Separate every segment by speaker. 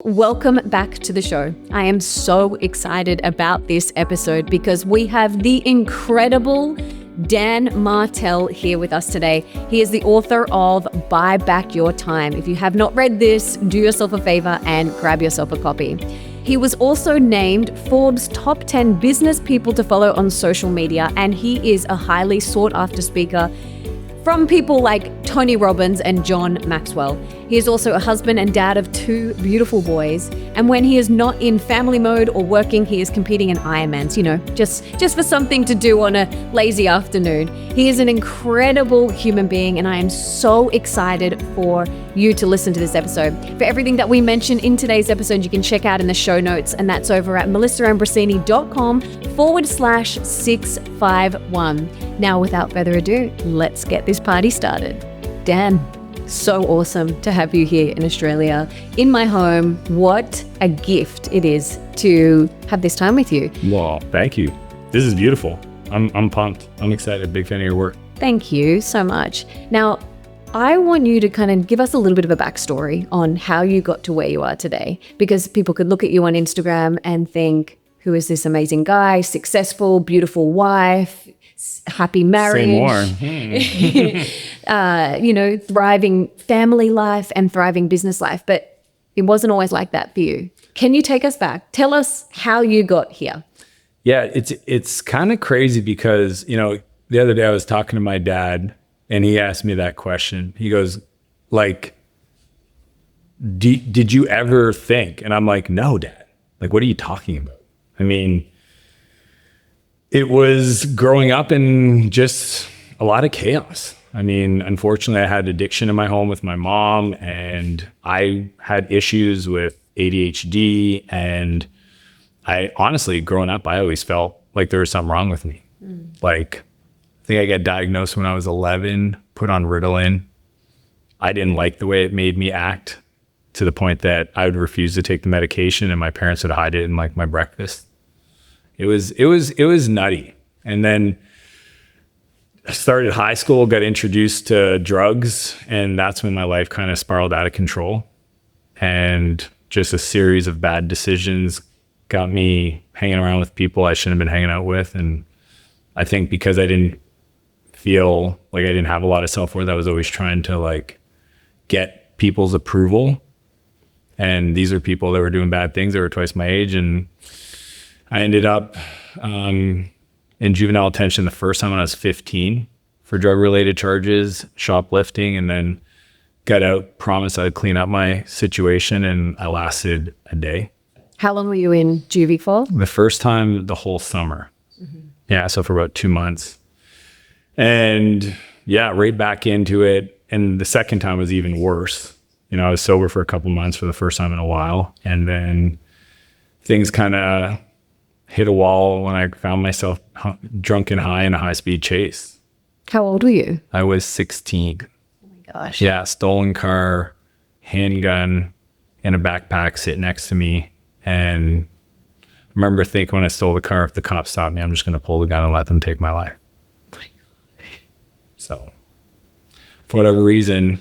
Speaker 1: welcome back to the show. I am so excited about this episode because we have the incredible Dan Martell here with us today. He is the author of Buy Back Your Time. If you have not read this, do yourself a favor and grab yourself a copy. He was also named Forbes' top 10 business people to follow on social media, and he is a highly sought after speaker from people like Tony Robbins and John Maxwell. He is also a husband and dad of 2 beautiful boys. And when he is not in family mode or working, he is competing in Ironmans, just for something to do on a lazy afternoon. He is an incredible human being, and I am so excited for you to listen to this episode. For everything that we mention in today's episode, you can check out in the show notes, and that's over at melissaambrosini.com/651. Now, without further ado, let's get this party started. Dan, so awesome to have you here in Australia, in my home. What a gift it is to have this time with you.
Speaker 2: Well, thank you. This is beautiful. I'm pumped. I'm excited. Big fan of your work.
Speaker 1: Thank you so much. Now, I want you to kind of give us a little bit of a backstory on how you got to where you are today, because people could look at you on Instagram and think, who is this amazing guy, successful, beautiful wife, happy marriage, thriving family life and thriving business life. But it wasn't always like that for you. Can you take us back? Tell us how you got here.
Speaker 2: Yeah, it's kind of crazy because, the other day I was talking to my dad and he asked me that question. He goes, did you ever think? And I'm like, no, Dad. Like, what are you talking about? I mean, it was growing up in just a lot of chaos. I mean, unfortunately, I had addiction in my home with my mom, and I had issues with ADHD. And I honestly, growing up, I always felt like there was something wrong with me. Like, I think I got diagnosed when I was 11, put on Ritalin. I didn't like the way it made me act, to the point that I would refuse to take the medication and my parents would hide it in like my breakfast. It was nutty. And then I started high school, got introduced to drugs, and that's when my life kind of spiraled out of control. And just a series of bad decisions got me hanging around with people I shouldn't have been hanging out with. And I think because I didn't feel like I didn't have a lot of self-worth, I was always trying to get people's approval. And these are people that were doing bad things. They were twice my age. And I ended up in juvenile detention the first time when I was 15 for drug-related charges, shoplifting, and then got out, promised I'd clean up my situation, and I lasted a day.
Speaker 1: How long were you in juvie for?
Speaker 2: The first time, the whole summer. Mm-hmm. Yeah, so for about 2 months. And yeah, right back into it. And the second time was even worse. I was sober for a couple months for the first time in a while. And then things kind of hit a wall when I found myself drunk and high in a high-speed chase.
Speaker 1: How old were you?
Speaker 2: I was 16.
Speaker 1: Oh my gosh.
Speaker 2: Yeah, stolen car, handgun, and a backpack sitting next to me. And I remember thinking when I stole the car, if the cops stopped me, I'm just going to pull the gun and let them take my life. So for whatever reason,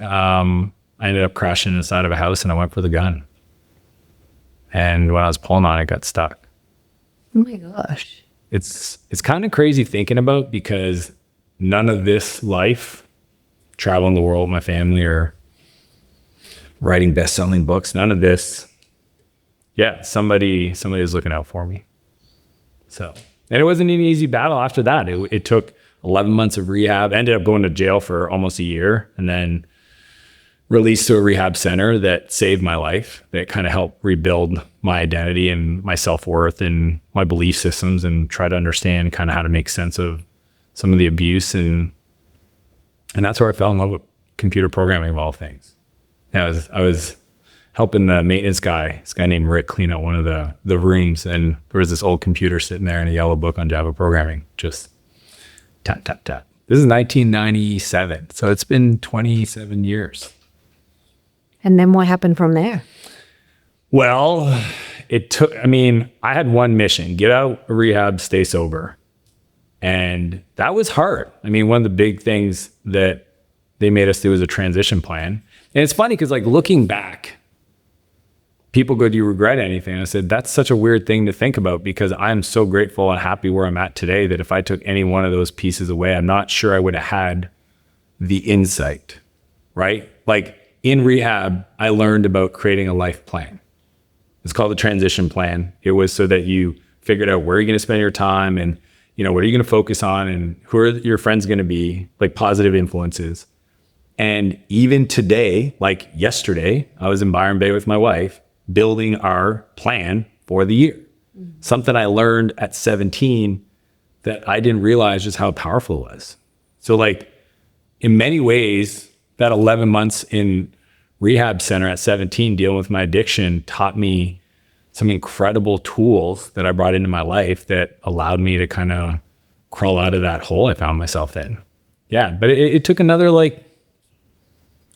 Speaker 2: I ended up crashing inside of a house and I went for the gun. And when I was pulling on it, got stuck.
Speaker 1: Oh my gosh.
Speaker 2: It's kind of crazy thinking about, because none of this life, traveling the world with my family or writing best-selling books, none of this, somebody is looking out for me. So, and it wasn't an easy battle after that. It took 11 months of rehab. I ended up going to jail for almost a year, and then released to a rehab center that saved my life, that kind of helped rebuild my identity and my self-worth and my belief systems, and try to understand kind of how to make sense of some of the abuse. And that's where I fell in love with computer programming of all things. I was helping the maintenance guy, this guy named Rick, clean out one of the rooms, and there was this old computer sitting there and a yellow book on Java programming, just tap, tap, tap. This is 1997, so it's been 27 years.
Speaker 1: And then what happened from there?
Speaker 2: Well, I had one mission: get out of rehab, stay sober. And that was hard. One of the big things that they made us do was a transition plan. And it's funny because looking back, people go, do you regret anything? And I said, that's such a weird thing to think about, because I'm so grateful and happy where I'm at today that if I took any one of those pieces away, I'm not sure I would have had the insight, right? Like in rehab, I learned about creating a life plan. It's called the transition plan. It was so that you figured out where you're going to spend your time and, what are you going to focus on and who are your friends going to be, like positive influences. And even today, like yesterday, I was in Byron Bay with my wife building our plan for the year. Something I learned at 17 that I didn't realize just how powerful it was. So like in many ways, that 11 months in rehab center at 17 dealing with my addiction taught me some incredible tools that I brought into my life that allowed me to kind of crawl out of that hole I found myself in. Yeah, but it took another like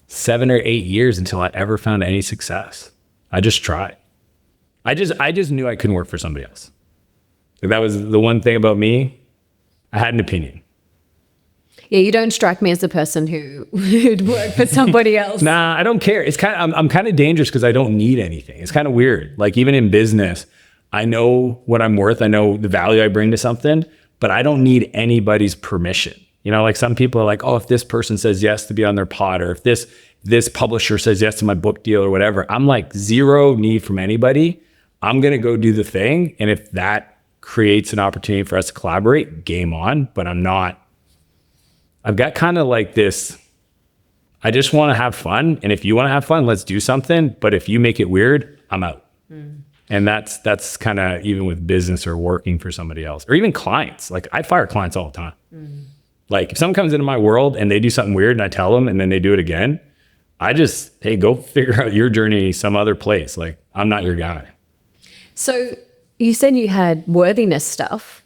Speaker 2: 7 or 8 years until I ever found any success. I just tried. I just knew I couldn't work for somebody else. Like that was the one thing about me. I had an opinion.
Speaker 1: Yeah, you don't strike me as the person who'd work for somebody else.
Speaker 2: Nah, I don't care. It's I'm kind of dangerous because I don't need anything. It's kind of weird. Like even in business, I know what I'm worth. I know the value I bring to something, but I don't need anybody's permission. Like some people are like, oh, if this person says yes to be on their pod, or if this publisher says yes to my book deal or whatever, I'm like zero need from anybody. I'm going to go do the thing. And if that creates an opportunity for us to collaborate, game on, but I've got kind of like this, I just want to have fun. And if you want to have fun, let's do something. But if you make it weird, I'm out. And that's kind of even with business or working for somebody else or even clients. Like I fire clients all the time. Like if someone comes into my world and they do something weird and I tell them and then they do it again, I just, hey, go figure out your journey some other place. Like I'm not your guy.
Speaker 1: So you said you had worthiness stuff.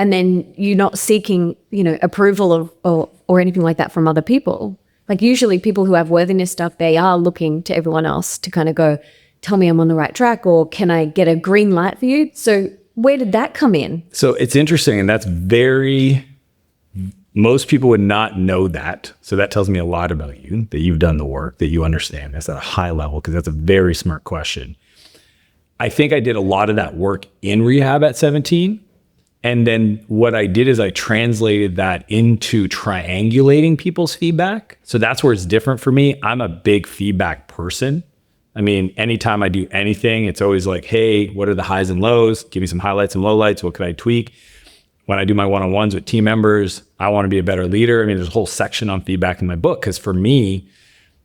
Speaker 1: And then you're not seeking, approval or anything like that from other people. Like usually people who have worthiness stuff, they are looking to everyone else to kind of go, tell me I'm on the right track, or can I get a green light for you? So where did that come in?
Speaker 2: So it's interesting, and that's most people would not know that. So that tells me a lot about you, that you've done the work, that you understand. That's at a high level, because that's a very smart question. I think I did a lot of that work in rehab at 17. And then what I did is I translated that into triangulating people's feedback. So that's where it's different for me. I'm a big feedback person. I mean, anytime I do anything, it's always like, hey, what are the highs and lows? Give me some highlights and lowlights. What could I tweak? When I do my one-on-ones with team members, I want to be a better leader. I mean, there's a whole section on feedback in my book, because for me,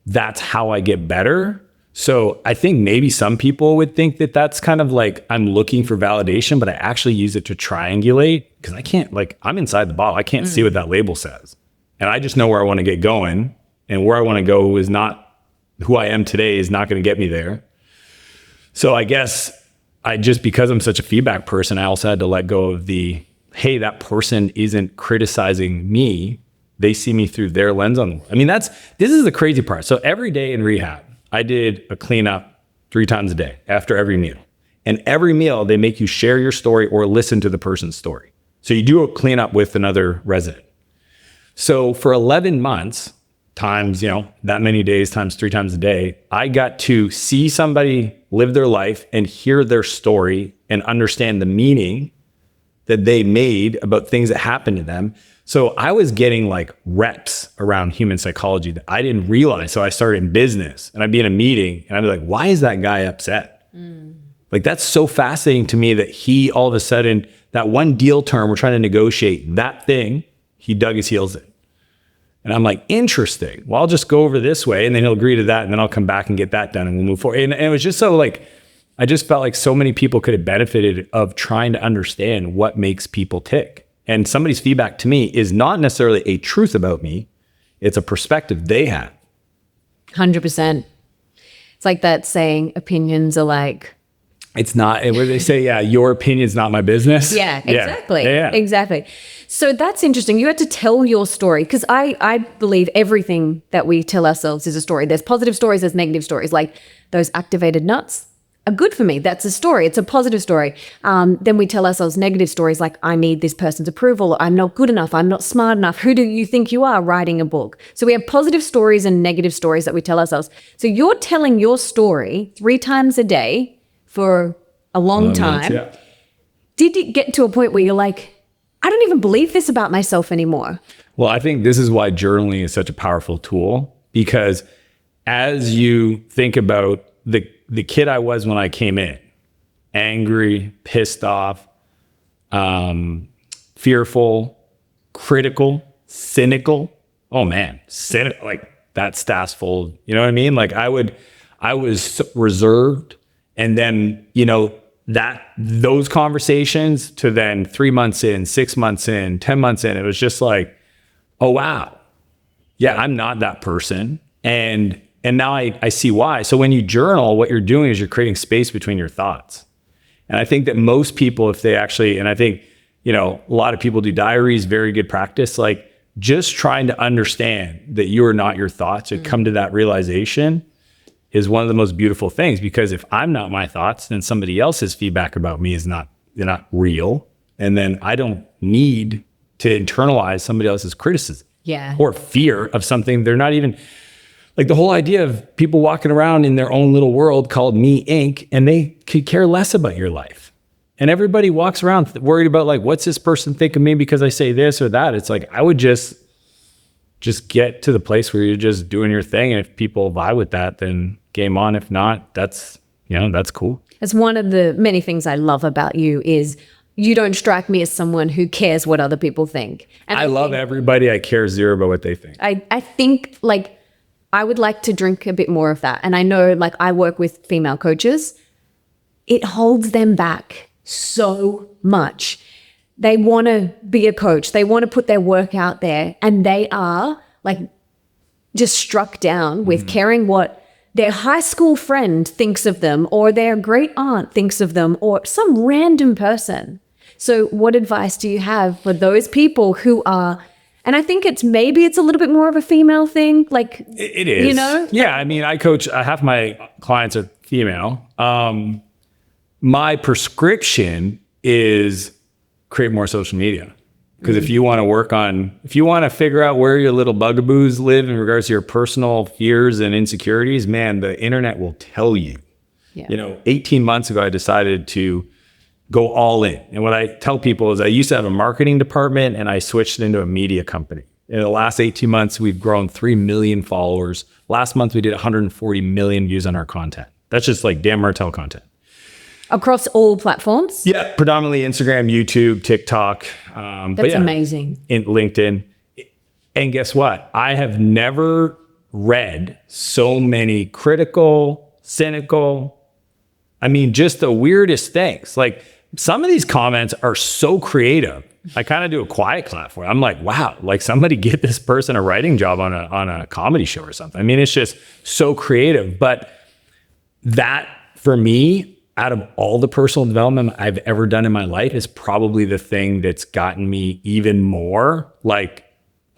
Speaker 2: that's how I get better. So I think maybe some people would think that that's kind of like I'm looking for validation, but I actually use it to triangulate, because I can't, like, I'm inside the bottle. I can't see what that label says. And I just know where I want to get going, and where I want to go is not who I am today, is not going to get me there. So I guess because I'm such a feedback person, I also had to let go of the, hey, that person isn't criticizing me. They see me through their lens on. I mean, this is the crazy part. So every day in rehab, I did a cleanup 3 times a day after every meal. And every meal, they make you share your story or listen to the person's story. So you do a cleanup with another resident. So for 11 months, times, that many days, times 3 times a day, I got to see somebody live their life and hear their story and understand the meaning that they made about things that happened to them. So I was getting like reps around human psychology that I didn't realize. So I started in business, and I'd be in a meeting and I'd be like, why is that guy upset? Like, that's so fascinating to me that he, all of a sudden, that one deal term we're trying to negotiate, that thing, he dug his heels in. And I'm like, interesting. Well, I'll just go over this way, and then he'll agree to that, and then I'll come back and get that done, and we'll move forward. And it was just so like, I just felt like so many people could have benefited of trying to understand what makes people tick. And somebody's feedback to me is not necessarily a truth about me. It's a perspective they have.
Speaker 1: 100%. It's like that saying, opinions are like...
Speaker 2: It's not, where they say, yeah, your opinion's not my business.
Speaker 1: Yeah, exactly.
Speaker 2: Yeah.
Speaker 1: Exactly. So that's interesting. You had to tell your story, because I believe everything that we tell ourselves is a story. There's positive stories, there's negative stories. Like those activated nuts good for me. That's a story. It's a positive story. Then we tell ourselves negative stories like, I need this person's approval. I'm not good enough. I'm not smart enough. Who do you think you are writing a book? So we have positive stories and negative stories that we tell ourselves. So you're telling your story 3 times a day for a long time.
Speaker 2: Yeah.
Speaker 1: Did it get to a point where you're like, I don't even believe this about myself anymore?
Speaker 2: Well, I think this is why journaling is such a powerful tool, because as you think about the kid I was when I came in, angry, pissed off, fearful, critical, cynical. Oh man, like that staff's full. You know what I mean? Like I was reserved, and then, those conversations to then 3 months in, 6 months in, 10 months in, it was just like, oh wow, yeah, I'm not that person. And now I see why. So when you journal, what you're doing is you're creating space between your thoughts. And I think that most people, if they actually, and I think, a lot of people do diaries, very good practice, like just trying to understand that you are not your thoughts and come to that realization is one of the most beautiful things. Because if I'm not my thoughts, then somebody else's feedback about me is not real. And then I don't need to internalize somebody else's criticism or fear of something they're not even. Like the whole idea of people walking around in their own little world called Me Inc. and they could care less about your life. And everybody walks around worried about like, what's this person think of me because I say this or that? It's like, I would just get to the place where you're just doing your thing. And if people vibe with that, then game on. If not, that's cool.
Speaker 1: It's one of the many things I love about you is you don't strike me as someone who cares what other people think. And
Speaker 2: I love everybody. I care zero about what they think.
Speaker 1: I think like, I would like to drink a bit more of that. And I know, like, I work with female coaches. It holds them back so much. They want to be a coach. They want to put their work out there. And they are, like, just struck down with caring what their high school friend thinks of them, or their great aunt thinks of them, or some random person. So what advice do you have for those people who are... And I think it's a little bit more of a female thing. Like
Speaker 2: it is, Yeah. I mean, I coach, half my clients are female. My prescription is create more social media. Because if you want to figure out where your little bugaboos live in regards to your personal fears and insecurities, man, the internet will tell you. Yeah. 18 months ago, I decided to go all in. And what I tell people is I used to have a marketing department and I switched it into a media company. In the last 18 months, we've grown 3 million followers. Last month, we did 140 million views on our content. That's just like Dan Martell content.
Speaker 1: Across all platforms?
Speaker 2: Yeah, predominantly Instagram, YouTube, TikTok.
Speaker 1: That's amazing.
Speaker 2: In LinkedIn. And guess what? I have never read so many critical, cynical, just the weirdest things. Like some of these comments are so creative. I kind of do a quiet clap for it. I'm like, wow, like somebody get this person a writing job on a comedy show or something. It's just so creative. But that for me, out of all the personal development I've ever done in my life, is probably the thing that's gotten me even more like,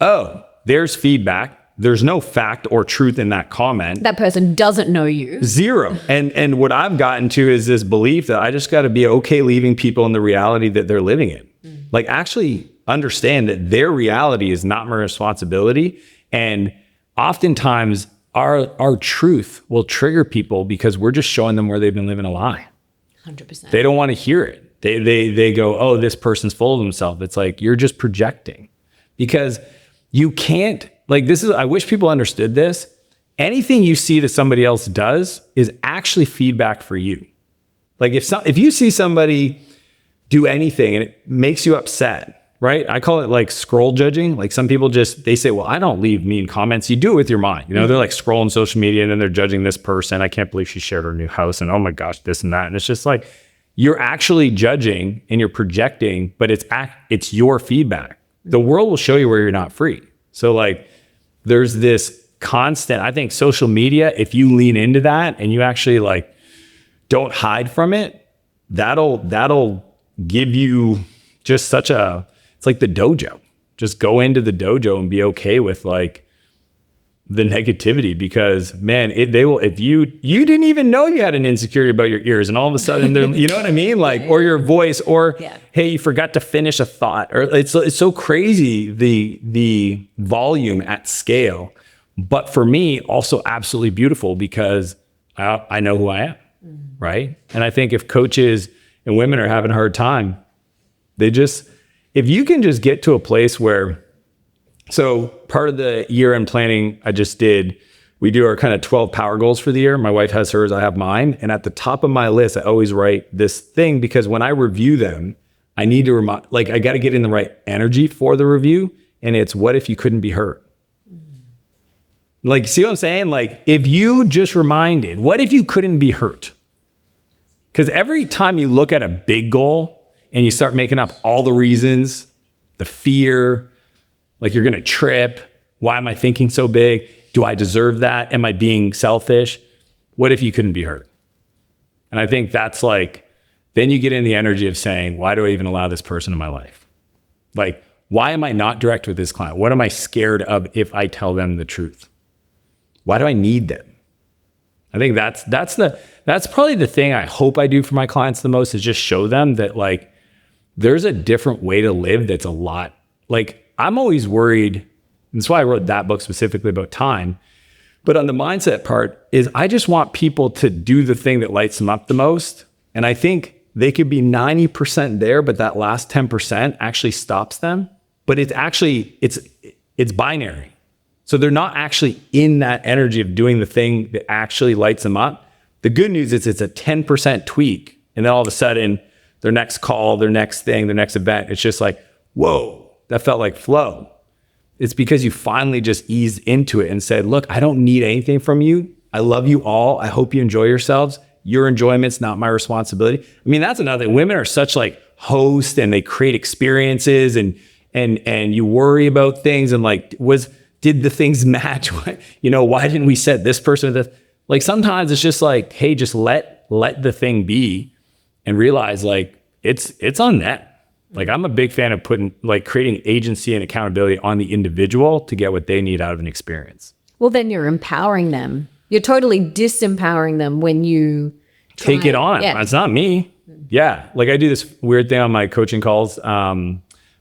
Speaker 2: oh, there's feedback. There's no fact or truth in that comment.
Speaker 1: That person doesn't know you.
Speaker 2: Zero. And what I've gotten to is this belief that I just got to be okay leaving people in the reality that they're living in. Like actually understand that their reality is not my responsibility. And oftentimes our truth will trigger people because we're just showing them where they've been living a lie.
Speaker 1: 100%.
Speaker 2: They don't want to hear it. They go, oh, this person's full of themselves. It's like, you're just projecting because you can't. Like I wish people understood this. Anything you see that somebody else does is actually feedback for you. Like if you see somebody do anything and it makes you upset, right? I call it like scroll judging. Like some people they say, well, I don't leave mean comments. You do it with your mind. They're like scrolling social media and then they're judging this person. I can't believe she shared her new house and oh my gosh, this and that. And it's just like, you're actually judging and you're projecting, but it's your feedback. The world will show you where you're not free. So like, there's this constant, I think social media, if you lean into that and you actually like, don't hide from it, that'll give you just it's like the dojo. Just go into the dojo and be okay with like, the negativity, because man, they will, if you didn't even know you had an insecurity about your ears, and all of a sudden they're, you know what I mean? Like, or your voice, or hey, you forgot to finish a thought, or it's so crazy, the volume at scale. But for me, also absolutely beautiful, because I know who I am, right? And I think if coaches and women are having a hard time, if you can just get to a place where, so part of the year-end planning I just did, we do our kind of 12 power goals for the year. My wife has hers, I have mine. And at the top of my list, I always write this thing, because when I review them, I need to I got to get in the right energy for the review. And it's, what if you couldn't be hurt? Like, see what I'm saying? Like, if you just reminded, what if you couldn't be hurt? Because every time you look at a big goal and you start making up all the reasons, the fear, like you're going to trip. Why am I thinking so big? Do I deserve that? Am I being selfish? What if you couldn't be hurt? And I think that's like, then you get in the energy of saying, why do I even allow this person in my life? Like, why am I not direct with this client? What am I scared of if I tell them the truth? Why do I need them? I think that's probably the thing I hope I do for my clients the most, is just show them that, like, there's a different way to live that's a lot, like, I'm always worried, and that's why I wrote that book specifically about time. But on the mindset part is, I just want people to do the thing that lights them up the most. And I think they could be 90% there, but that last 10% actually stops them. But it's actually, it's binary. So they're not actually in that energy of doing the thing that actually lights them up. The good news is it's a 10% tweak. And then all of a sudden, their next call, their next thing, their next event, it's just like, whoa. That felt like flow. It's because you finally just eased into it and said, look, I don't need anything from you. I love you all. I hope you enjoy yourselves. Your enjoyment's not my responsibility. I mean, that's another thing. Women are such like hosts, and they create experiences, and you worry about things, and like, did the things match? Why didn't we set this person with this? Like, sometimes it's just like, hey, just let the thing be, and realize like it's on them. Like, I'm a big fan of creating agency and accountability on the individual to get what they need out of an experience.
Speaker 1: Well, then you're empowering them. You're totally disempowering them when you
Speaker 2: take it on. Yeah. It's not me. Yeah. Like, I do this weird thing on my coaching calls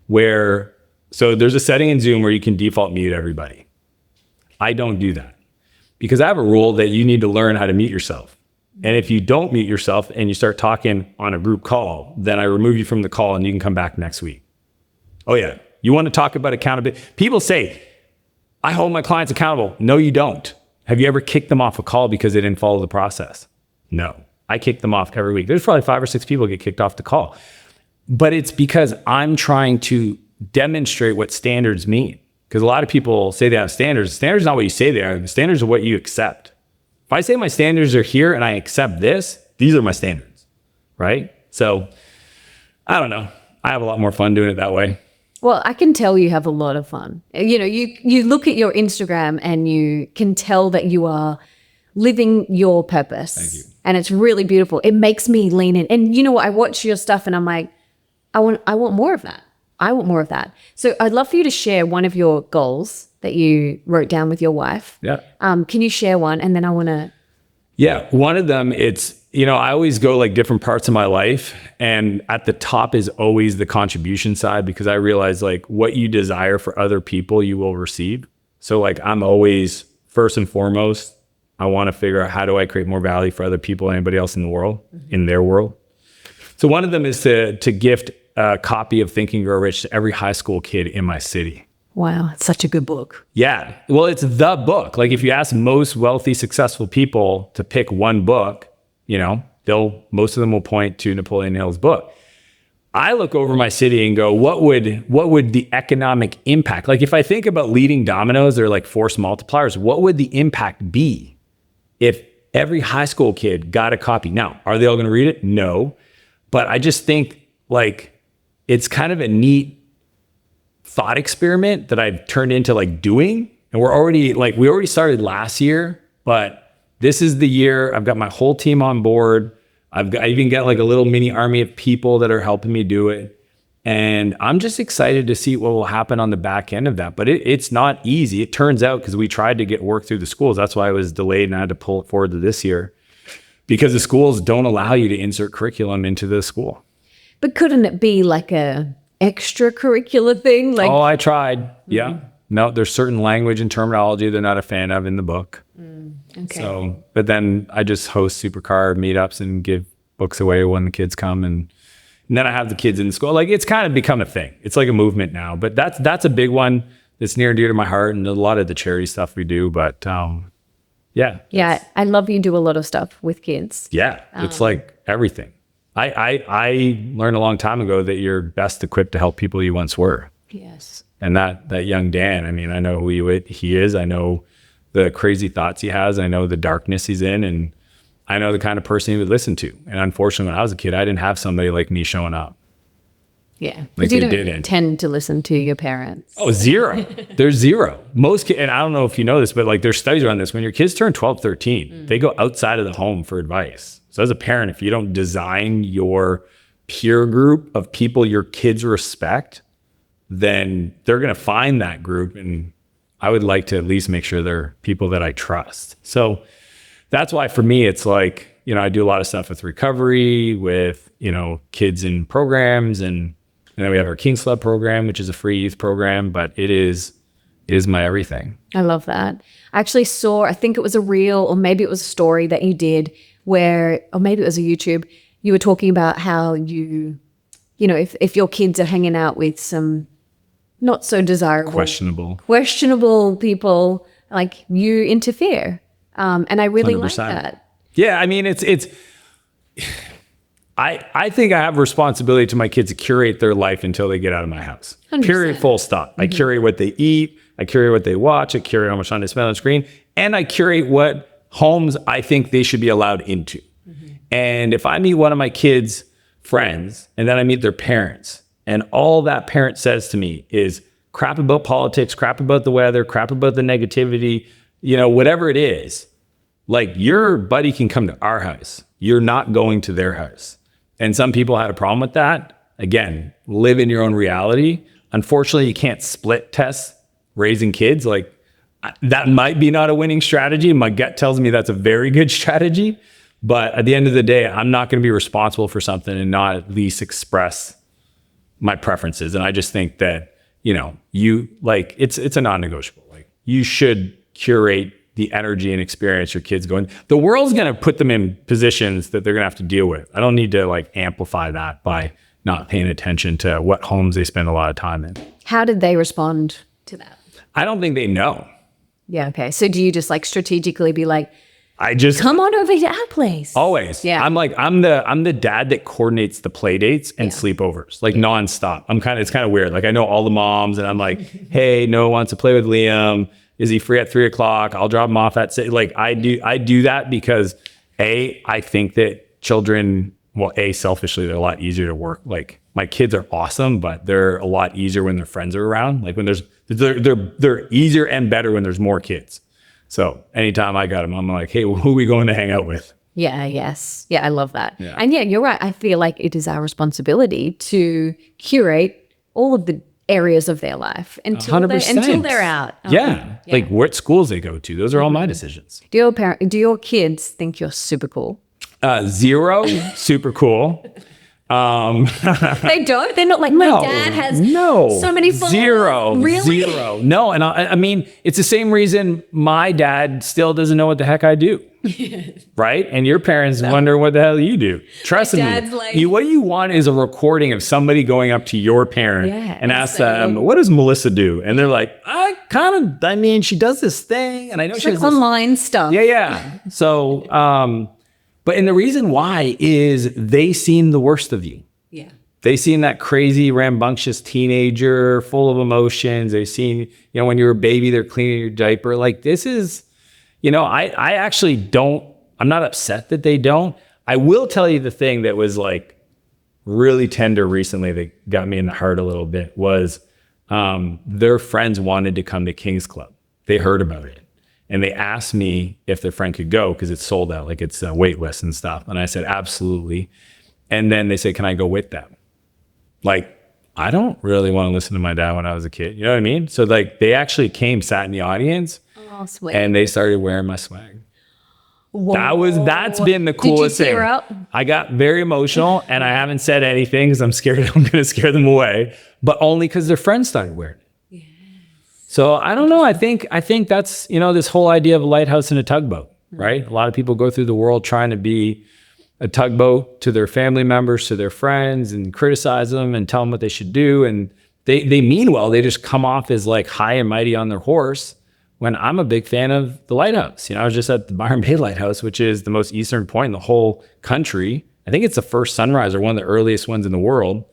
Speaker 2: where, so there's a setting in Zoom where you can default mute everybody. I don't do that, because I have a rule that you need to learn how to mute yourself. And if you don't mute yourself and you start talking on a group call, then I remove you from the call and you can come back next week. Oh yeah. You want to talk about accountability? People say, I hold my clients accountable. No, you don't. Have you ever kicked them off a call because they didn't follow the process? No. I kick them off every week. There's probably 5 or 6 people get kicked off the call. But it's because I'm trying to demonstrate what standards mean. Because a lot of people say they have standards. Standards are not what you say they are. The standards are what you accept. If I say my standards are here and I accept this, these are my standards, right? So I don't know. I have a lot more fun doing it that way.
Speaker 1: Well, I can tell you have a lot of fun. You look at your Instagram and you can tell that you are living your purpose.
Speaker 2: Thank you.
Speaker 1: And it's really beautiful. It makes me lean in. And I watch your stuff and I'm like, I want more of that. I want more of that. So I'd love for you to share one of your goals that you wrote down with your wife.
Speaker 2: Yeah.
Speaker 1: Can you share one? And then I want to.
Speaker 2: Yeah. One of them, it's, I always go like different parts of my life, and at the top is always the contribution side, because I realize like what you desire for other people, you will receive. So like, I'm always first and foremost, I want to figure out, how do I create more value for other people, anybody else in the world, in their world. So one of them is to gift a copy of Think and Grow Rich to every high school kid in my city.
Speaker 1: Wow, it's such a good book.
Speaker 2: Yeah. Well, it's the book. Like, if you ask most wealthy, successful people to pick one book, most of them will point to Napoleon Hill's book. I look over my city and go, what would the economic impact? Like, if I think about leading dominoes, they're like force multipliers. What would the impact be if every high school kid got a copy? Now, are they all going to read it? No. But I just think like it's kind of a neat thought experiment that I've turned into like doing. And we already started last year, but this is the year. I've got my whole team on board. I even got like a little mini army of people that are helping me do it. And I'm just excited to see what will happen on the back end of that. But it's not easy. It turns out, because we tried to get work through the schools. That's why I was delayed and I had to pull it forward to this year, because the schools don't allow you to insert curriculum into the school.
Speaker 1: But couldn't it be like a extracurricular thing? Like,
Speaker 2: oh, I tried. Yeah. No, there's certain language and terminology they're not a fan of in the book.
Speaker 1: okay.
Speaker 2: So, but then I just host supercar meetups and give books away when the kids come, and then I have the kids in the school. Like, it's kind of become a thing. It's like a movement now. But that's a big one that's near and dear to my heart, and a lot of the charity stuff we do. But yeah.
Speaker 1: Yeah, I love you do a lot of stuff with kids.
Speaker 2: Yeah, it's like everything. I learned a long time ago that you're best equipped to help people you once were.
Speaker 1: Yes.
Speaker 2: And that young Dan, I mean, I know who he is. I know the crazy thoughts he has. I know the darkness he's in, and I know the kind of person he would listen to. And unfortunately, when I was a kid, I didn't have somebody like me showing up.
Speaker 1: Yeah.
Speaker 2: Like
Speaker 1: Because you
Speaker 2: they
Speaker 1: don't
Speaker 2: didn't.
Speaker 1: tend to listen to your parents.
Speaker 2: Oh, zero. There's zero. Most kids, and I don't know if you know this, but like there's studies around this. When your kids turn 12, 13, they go outside of the home for advice. So as a parent, if you don't design your peer group of people your kids respect, then they're going to find that group. And I would like to at least make sure they're people that I trust. So that's why for me, it's like, I do a lot of stuff with recovery, with, kids in programs. And then we have our King's Club program, which is a free youth program, but it is my everything.
Speaker 1: I love that. I actually saw, I think it was a reel, or maybe it was a story that you did where, or maybe it was a YouTube, you were talking about how if your kids are hanging out with some not so desirable, questionable people, like, you interfere. And I really
Speaker 2: 100%.
Speaker 1: like that.
Speaker 2: Yeah, I mean, I think I have a responsibility to my kids to curate their life until they get out of my house.
Speaker 1: 100%.
Speaker 2: Period, full stop. I curate what they eat. I curate what they watch. I curate how much time they spend on the screen. And I curate what homes I think they should be allowed into. And if I meet one of my kids' friends and then I meet their parents, and all that parent says to me is crap about politics, crap about the weather, crap about the negativity, whatever it is, like, your buddy can come to our house. You're not going to their house. And some people had a problem with that. Again, live in your own reality. Unfortunately, you can't split test raising kids. Like, that might be not a winning strategy. My gut tells me that's a very good strategy. But at the end of the day, I'm not going to be responsible for something and not at least express my preferences. And I just think that, it's a non-negotiable. Like, you should curate the energy and experience your kids going. The world's going to put them in positions that they're going to have to deal with. I don't need to amplify that by not paying attention to what homes they spend a lot of time in.
Speaker 1: How did they respond to that?
Speaker 2: I don't think they know.
Speaker 1: Yeah. Okay. So do you just strategically be like,
Speaker 2: I just
Speaker 1: come on over to our place?
Speaker 2: Always.
Speaker 1: Yeah.
Speaker 2: I'm the dad that coordinates the play dates and sleepovers, nonstop. It's kind of weird. I know all the moms, and I'm like, hey, Noah wants to play with Liam. Is he free at 3:00? I'll drop him off at 6. I do that because I think that children, selfishly, they're a lot easier to work. My kids are awesome, but they're a lot easier when their friends are around. When they're easier and better when there's more kids. So anytime I got them, I'm like, hey, who are we going to hang out with?
Speaker 1: Yeah, yes. Yeah, I love that.
Speaker 2: Yeah.
Speaker 1: And you're right. I feel like it is our responsibility to curate all of the areas of their life until they're out.
Speaker 2: Yeah. What schools they go to. Those are all my decisions.
Speaker 1: Do your kids think you're super cool?
Speaker 2: 0, super cool.
Speaker 1: They don't? They're not like, my dad has so many followers.
Speaker 2: 0.
Speaker 1: Really?
Speaker 2: 0. No. And I mean, it's the same reason my dad still doesn't know what the heck I do. Right? And your parents wonder what the hell you do. Trust me. What you want is a recording of somebody going up to your parent and ask them, what does Melissa do? And they're like, she does this thing. And I know she has
Speaker 1: online stuff.
Speaker 2: Yeah. So, but the reason why is they seen the worst of you.
Speaker 1: Yeah.
Speaker 2: They seen that crazy, rambunctious teenager full of emotions. They seen, when you're a baby, they're cleaning your diaper. This is, I actually don't, I'm not upset that they don't. I will tell you the thing that was really tender recently that got me in the heart a little bit was their friends wanted to come to King's Club. They heard about it. And they asked me if their friend could go because it's sold out, it's a wait list and stuff. And I said, absolutely. And then they said, can I go with them? I don't really want to listen to my dad when I was a kid. You know what I mean? So like they actually sat in the audience and they started wearing my swag.
Speaker 1: Whoa.
Speaker 2: That's been the coolest thing.
Speaker 1: Did you tear up?
Speaker 2: I got very emotional and I haven't said anything because I'm scared I'm going to scare them away, but only because their friends started wearing it. Yes. So I don't know. I think that's, this whole idea of a lighthouse and a tugboat, right? A lot of people go through the world trying to be a tugboat to their family members, to their friends, and criticize them and tell them what they should do. And they mean well. They just come off as like high and mighty on their horse, when I'm a big fan of the Lighthouse. I was just at the Byron Bay Lighthouse, which is the most eastern point in the whole country. I think it's the first sunrise or one of the earliest ones in the world.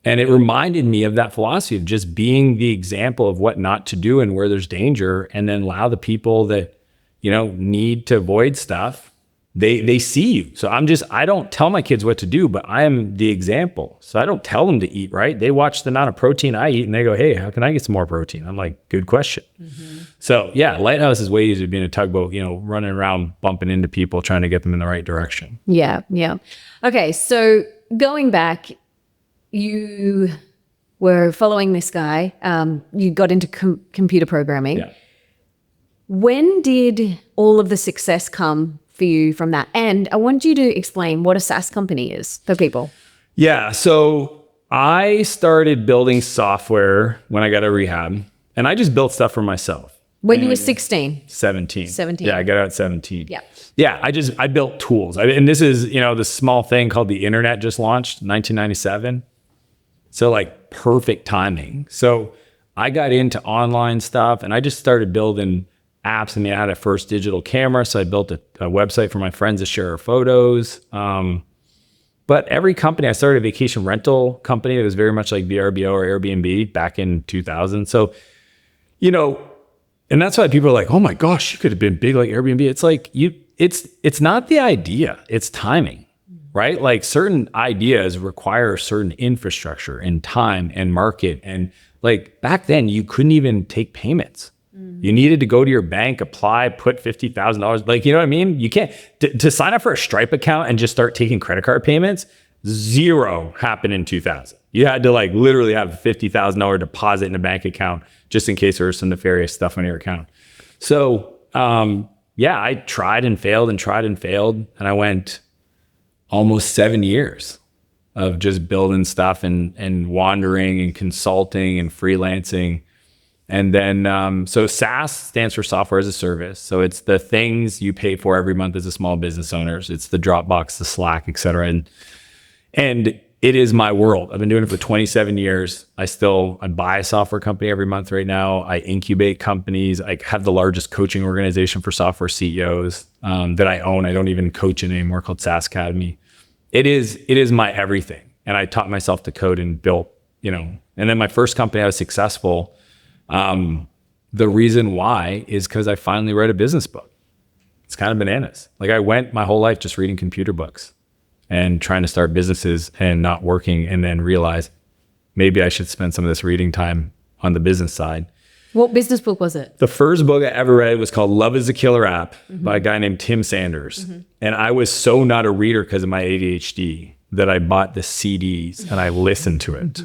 Speaker 2: And it reminded me of that philosophy of just being the example of what not to do and where there's danger, and then allow the people that, need to avoid stuff. They see you. So I don't tell my kids what to do, but I am the example. So I don't tell them to eat right. They watch the amount of protein I eat and they go, hey, how can I get some more protein? I'm like, good question. Mm-hmm. So yeah, Lighthouse is way easier than being a tugboat, running around, bumping into people, trying to get them in the right direction.
Speaker 1: Yeah. Yeah. Okay. So going back, you were following this guy. You got into computer programming.
Speaker 2: Yeah.
Speaker 1: When did all of the success come for you from that? And I want you to explain what a SaaS company is for people.
Speaker 2: Yeah. So I started building software when I got a rehab, and I just built stuff for myself.
Speaker 1: When you were 16?
Speaker 2: 17.
Speaker 1: 17.
Speaker 2: Yeah, I got out at 17.
Speaker 1: Yeah.
Speaker 2: Yeah, I built tools. And this is, this small thing called the internet just launched in 1997. So like perfect timing. So I got into online stuff and I just started building apps. I had a first digital camera, so I built a website for my friends to share our photos. But every company, I started a vacation rental company that was very much like VRBO or Airbnb back in 2000. So, and that's why people are like, oh my gosh, you could have been big like Airbnb. It's like it's not the idea, it's timing, right? Like certain ideas require certain infrastructure and time and market. And like back then you couldn't even take payments. You needed to go to your bank, apply, put $50,000. Like, you know what I mean? You can't, to sign up for a Stripe account and just start taking credit card payments, zero happened in 2000. You had to like literally have a $50,000 deposit in a bank account just in case there was some nefarious stuff on your account. So, I tried and failed. And I went almost 7 years of just building stuff and wandering and consulting and freelancing. And then, so SaaS stands for software as a service. So it's the things you pay for every month as a small business owners. It's the Dropbox, the Slack, et cetera. And it is my world. I've been doing it for 27 years. I buy a software company every month right now. I incubate companies. I have the largest coaching organization for software CEOs that I own. I don't even coach it anymore, called SaaS Academy. It is my everything. And I taught myself to code and built, and then my first company, I was successful. The reason why is because I finally read a business book. It's kind of bananas. Like I went my whole life just reading computer books and trying to start businesses and not working, and then realize maybe I should spend some of this reading time on the business side.
Speaker 1: What business book was it?
Speaker 2: The first book I ever read was called Love is a Killer App by a guy named Tim Sanders. And I was so not a reader because of my ADHD that I bought the CDs and I listened to it.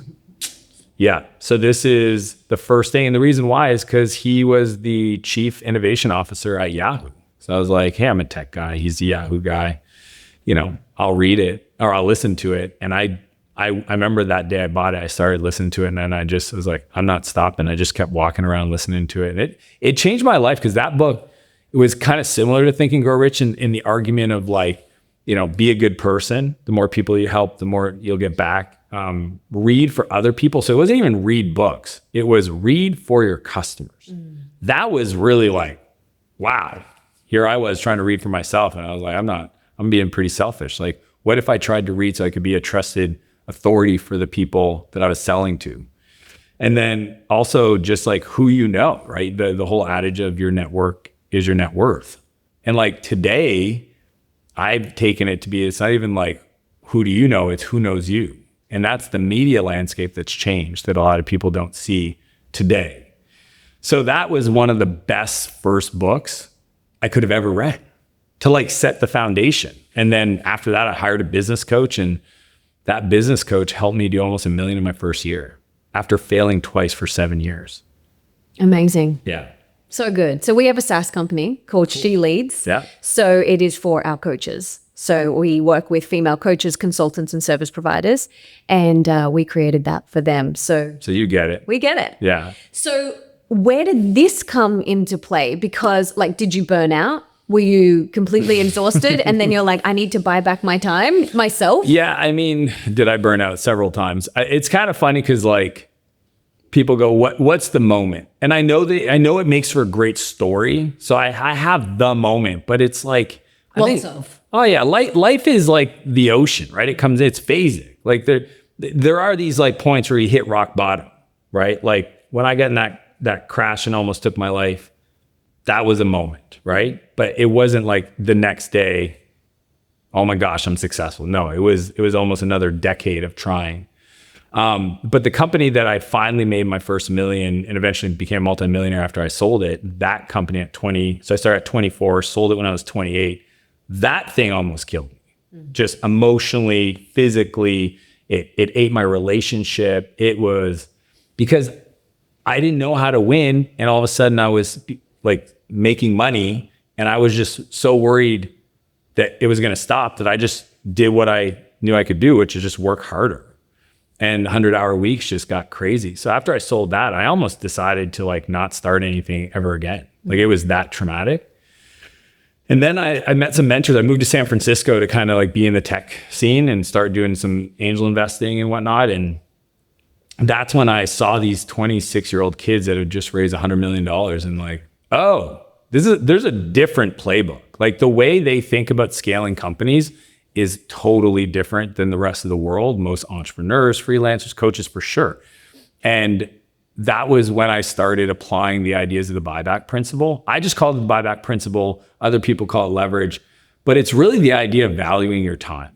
Speaker 2: Yeah. So this is the first thing. And the reason why is because he was the chief innovation officer at Yahoo. So I was like, hey, I'm a tech guy. He's the Yahoo guy. I'll read it or I'll listen to it. And I remember that day I bought it, I started listening to it. And then I just was like, I'm not stopping. I just kept walking around listening to it. And it changed my life because that book, it was kind of similar to Think and Grow Rich in the argument of like, be a good person. The more people you help, the more you'll get back. Read for other people. So it wasn't even read books. It was read for your customers. That was really like, wow, here I was trying to read for myself. And I was like, I'm being pretty selfish. Like, what if I tried to read so I could be a trusted authority for the people that I was selling to? And then also just like who right? The whole adage of your network is your net worth. And like today, I've taken it to be, it's not even like, who do you know? It's who knows you. And that's the media landscape that's changed that a lot of people don't see today. So that was one of the best first books I could have ever read to like set the foundation. And then after that, I hired a business coach and that business coach helped me do almost $1 million in my first year after failing twice for 7 years.
Speaker 1: Amazing.
Speaker 2: Yeah.
Speaker 1: So good. So we have a SaaS company called She Leads.
Speaker 2: Yeah.
Speaker 1: So it is for our coaches. So we work with female coaches, consultants, and service providers, and we created that for them. So
Speaker 2: you get it.
Speaker 1: we get it.
Speaker 2: Yeah.
Speaker 1: So where did this come into play? Because like, did you burn out? Were you completely exhausted? And then you're like, I need to buy back my time myself?
Speaker 2: Yeah. I mean, did I burn out several times? It's kind of funny because like people go, what's the moment? And I know it makes for a great story. So I have the moment, but it's like, oh yeah, life is like the ocean, right? It comes, it's phasing. Like there are these like points where you hit rock bottom, right? Like when I got in that crash and almost took my life, that was a moment, right? But it wasn't like the next day, oh my gosh, I'm successful. No, it was almost another decade of trying. But the company that I finally made my first $1 million and eventually became a multimillionaire after I sold it, that company at 20, so I started at 24, sold it when I was 28. That thing almost killed me. Just emotionally, physically, it ate my relationship. It was because I didn't know how to win. And all of a sudden I was like making money and I was just so worried that it was going to stop that I just did what I knew I could do, which is just work harder. And 100-hour weeks just got crazy. So after I sold that, I almost decided to like not start anything ever again. Like it was that traumatic. And then I met some mentors. I moved to San Francisco to kind of like be in the tech scene and start doing some angel investing and whatnot. And that's when I saw these 26-year-old kids that had just raised $100 million and like, oh, there's a different playbook. Like the way they think about scaling companies is totally different than the rest of the world. Most entrepreneurs, freelancers, coaches for sure. And that was when I started applying the ideas of the buyback principle. I just call it the buyback principle. Other people call it leverage, but it's really the idea of valuing your time.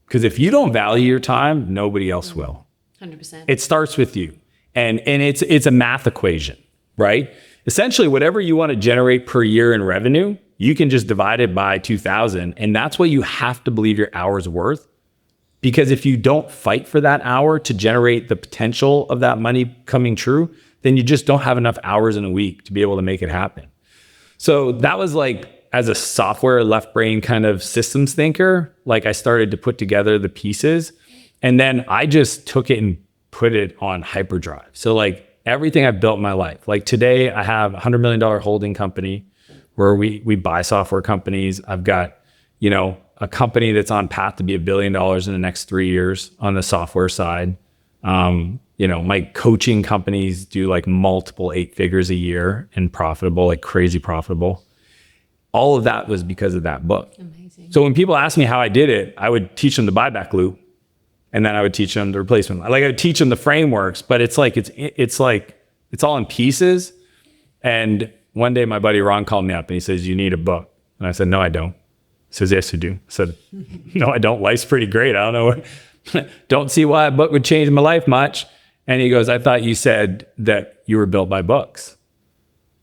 Speaker 2: Because if you don't value your time, nobody else will.
Speaker 1: 100%.
Speaker 2: It starts with you. And it's a math equation, right? Essentially, whatever you want to generate per year in revenue, you can just divide it by 2,000. And that's what you have to believe your hour's worth. Because if you don't fight for that hour to generate the potential of that money coming true, then you just don't have enough hours in a week to be able to make it happen. So that was like, as a software left brain kind of systems thinker, like I started to put together the pieces and then I just took it and put it on hyperdrive. So like everything I've built in my life, like today I have a $100 million holding company where we buy software companies. I've got, a company that's on path to be $1 billion in the next 3 years on the software side. My coaching companies do like multiple 8 figures a year and profitable, like crazy profitable. All of that was because of that book.
Speaker 1: Amazing.
Speaker 2: So when people ask me how I did it, I would teach them the buyback loop and then I would teach them the replacement. Like I would teach them the frameworks, but it's all in pieces. And one day my buddy Ron called me up and he says, "You need a book." And I said, "No, I don't." He says, "Yes, you do." I said, "No, I don't. Life's pretty great. I don't know. Don't see why a book would change my life much." And he goes, "I thought you said that you were built by books."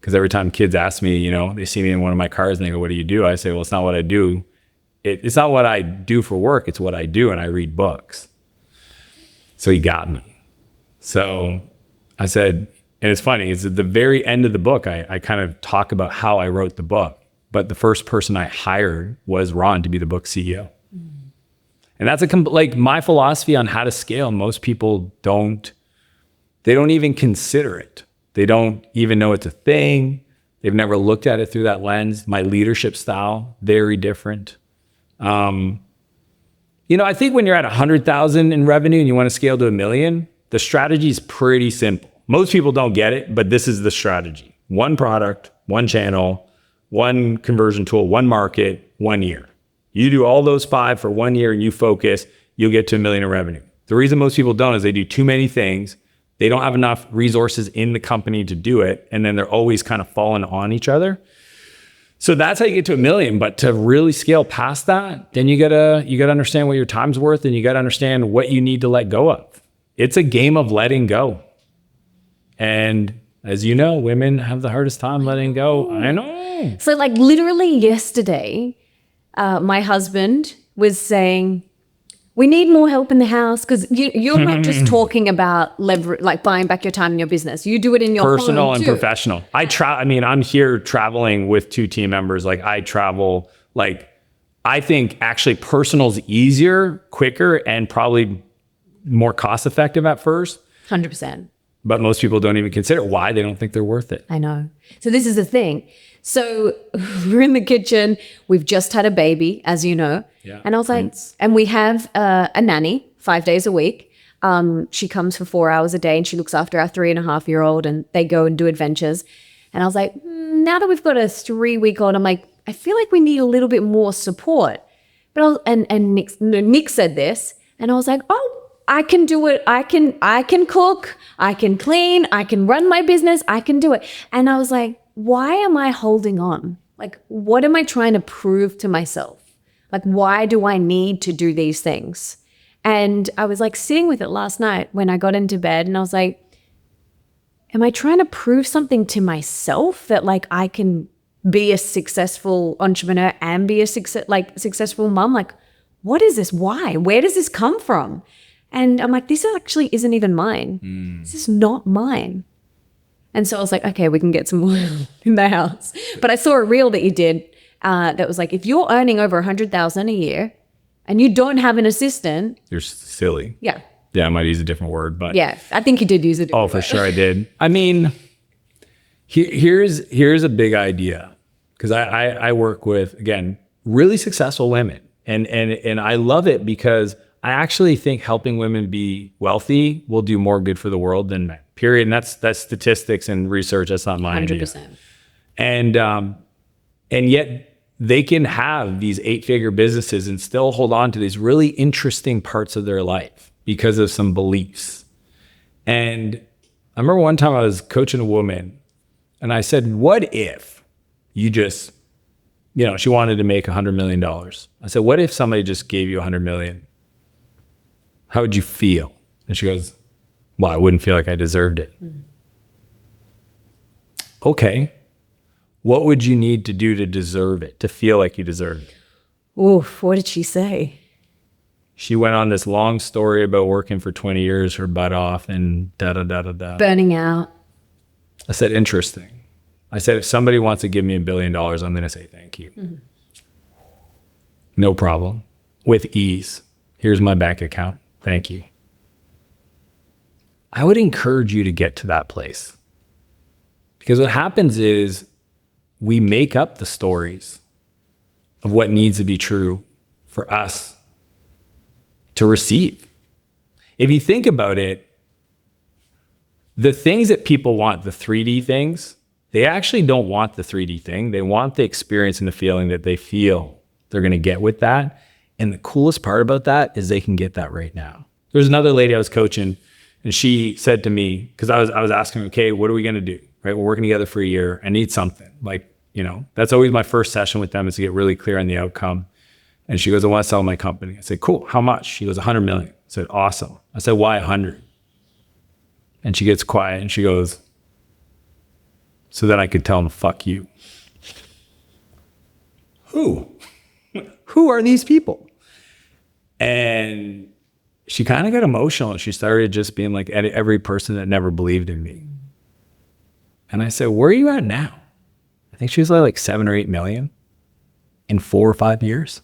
Speaker 2: Because every time kids ask me, they see me in one of my cars and they go, "What do you do?" I say, "Well, it's not what I do. It's not what I do for work. It's what I do. And I read books." So he got me. So I said, and it's funny, it's at the very end of the book, I kind of talk about how I wrote the book. But the first person I hired was Ron to be the book CEO. Mm-hmm. And that's like my philosophy on how to scale. Most people don't even consider it. They don't even know it's a thing. They've never looked at it through that lens. My leadership style, very different. I think when you're at 100,000 in revenue and you want to scale to $1 million, the strategy is pretty simple. Most people don't get it, but this is the strategy. One product, one channel, one conversion tool, one market, 1 year. You do all those 5 for 1 year and you focus, you'll get to $1 million in revenue. The reason most people don't is they do too many things. They don't have enough resources in the company to do it. And then they're always kind of falling on each other. So that's how you get to $1 million. But to really scale past that, then you gotta understand what your time's worth and you gotta understand what you need to let go of. It's a game of letting go. And as you know, women have the hardest time letting go. I know.
Speaker 1: So like literally yesterday, my husband was saying, We need more help in the house because you're not just talking about leverage, like buying back your time in your business. You do it in your
Speaker 2: personal
Speaker 1: home
Speaker 2: and
Speaker 1: too.
Speaker 2: professional. I'm here traveling with 2 team members. Like I travel, like I think actually personal's easier, quicker, and probably more cost effective at first.
Speaker 1: 100%.
Speaker 2: But most people don't even consider why. They don't think they're worth it.
Speaker 1: I know. So this is the thing. So we're in the kitchen. We've just had a baby, as you know.
Speaker 2: Yeah,
Speaker 1: and I was like, and we have a nanny 5 days a week. She comes for 4 hours a day and she looks after our 3.5-year-old and they go and do adventures. And I was like, now that we've got a 3-week-old, I'm like, I feel like we need a little bit more support. But Nick said this and I was like, oh, I can do it. I can cook. I can clean. I can run my business. I can do it. And I was like, why am I holding on? Like, what am I trying to prove to myself? Like, why do I need to do these things? And I was like sitting with it last night when I got into bed and I was like, am I trying to prove something to myself that like I can be a successful entrepreneur and be a successful mom? Like, what is this? Why? Where does this come from? And I'm like, this actually isn't even mine. This is not mine. And so I was like, okay, we can get some more in the house. But I saw a reel that you did that was like, if you're earning over $100,000 a year and you don't have an assistant.
Speaker 2: You're silly.
Speaker 1: Yeah.
Speaker 2: Yeah, I might use a different word, but.
Speaker 1: Yeah, I think you did use it.
Speaker 2: Oh, for sure I did. I mean, here's a big idea. Because I work with, again, really successful women. And I love it because I actually think helping women be wealthy will do more good for the world than men. Period. And that's statistics and research. That's not mine.
Speaker 1: 100%.
Speaker 2: And yet they can have these 8-figure businesses and still hold on to these really interesting parts of their life because of some beliefs. And I remember one time I was coaching a woman and I said, what if you just, she wanted to make $100 million. I said, what if somebody just gave you $100 million? How would you feel? And she goes, well, I wouldn't feel like I deserved it. Okay. What would you need to do to deserve it, to feel like you deserve it?
Speaker 1: Oof, what did she say?
Speaker 2: She went on this long story about working for 20 years, her butt off, and da-da-da-da-da.
Speaker 1: Burning out.
Speaker 2: I said, interesting. I said, if somebody wants to give me $1 billion, I'm going to say thank you. Mm-hmm. No problem. With ease. Here's my bank account. Thank you. I would encourage you to get to that place. Because what happens is we make up the stories of what needs to be true for us to receive. If you think about it, the things that people want, the 3D things, they actually don't want the 3D thing. They want the experience and the feeling that they feel they're going to get with that. And the coolest part about that is they can get that right now. There's another lady I was coaching, and she said to me, because I was asking her, okay, what are we going to do? Right? We're working together for a year. I need something. Like, that's always my first session with them, is to get really clear on the outcome. And she goes, I want to sell my company. I said, cool. How much? She goes, 100 million. I said, awesome. I said, why 100? And she gets quiet and she goes, so then I could tell them, fuck you. Who? Who are these people? And she kind of got emotional and she started just being like every person that never believed in me. And I said, where are you at now? I think she was like 7 or 8 million in 4 or 5 years.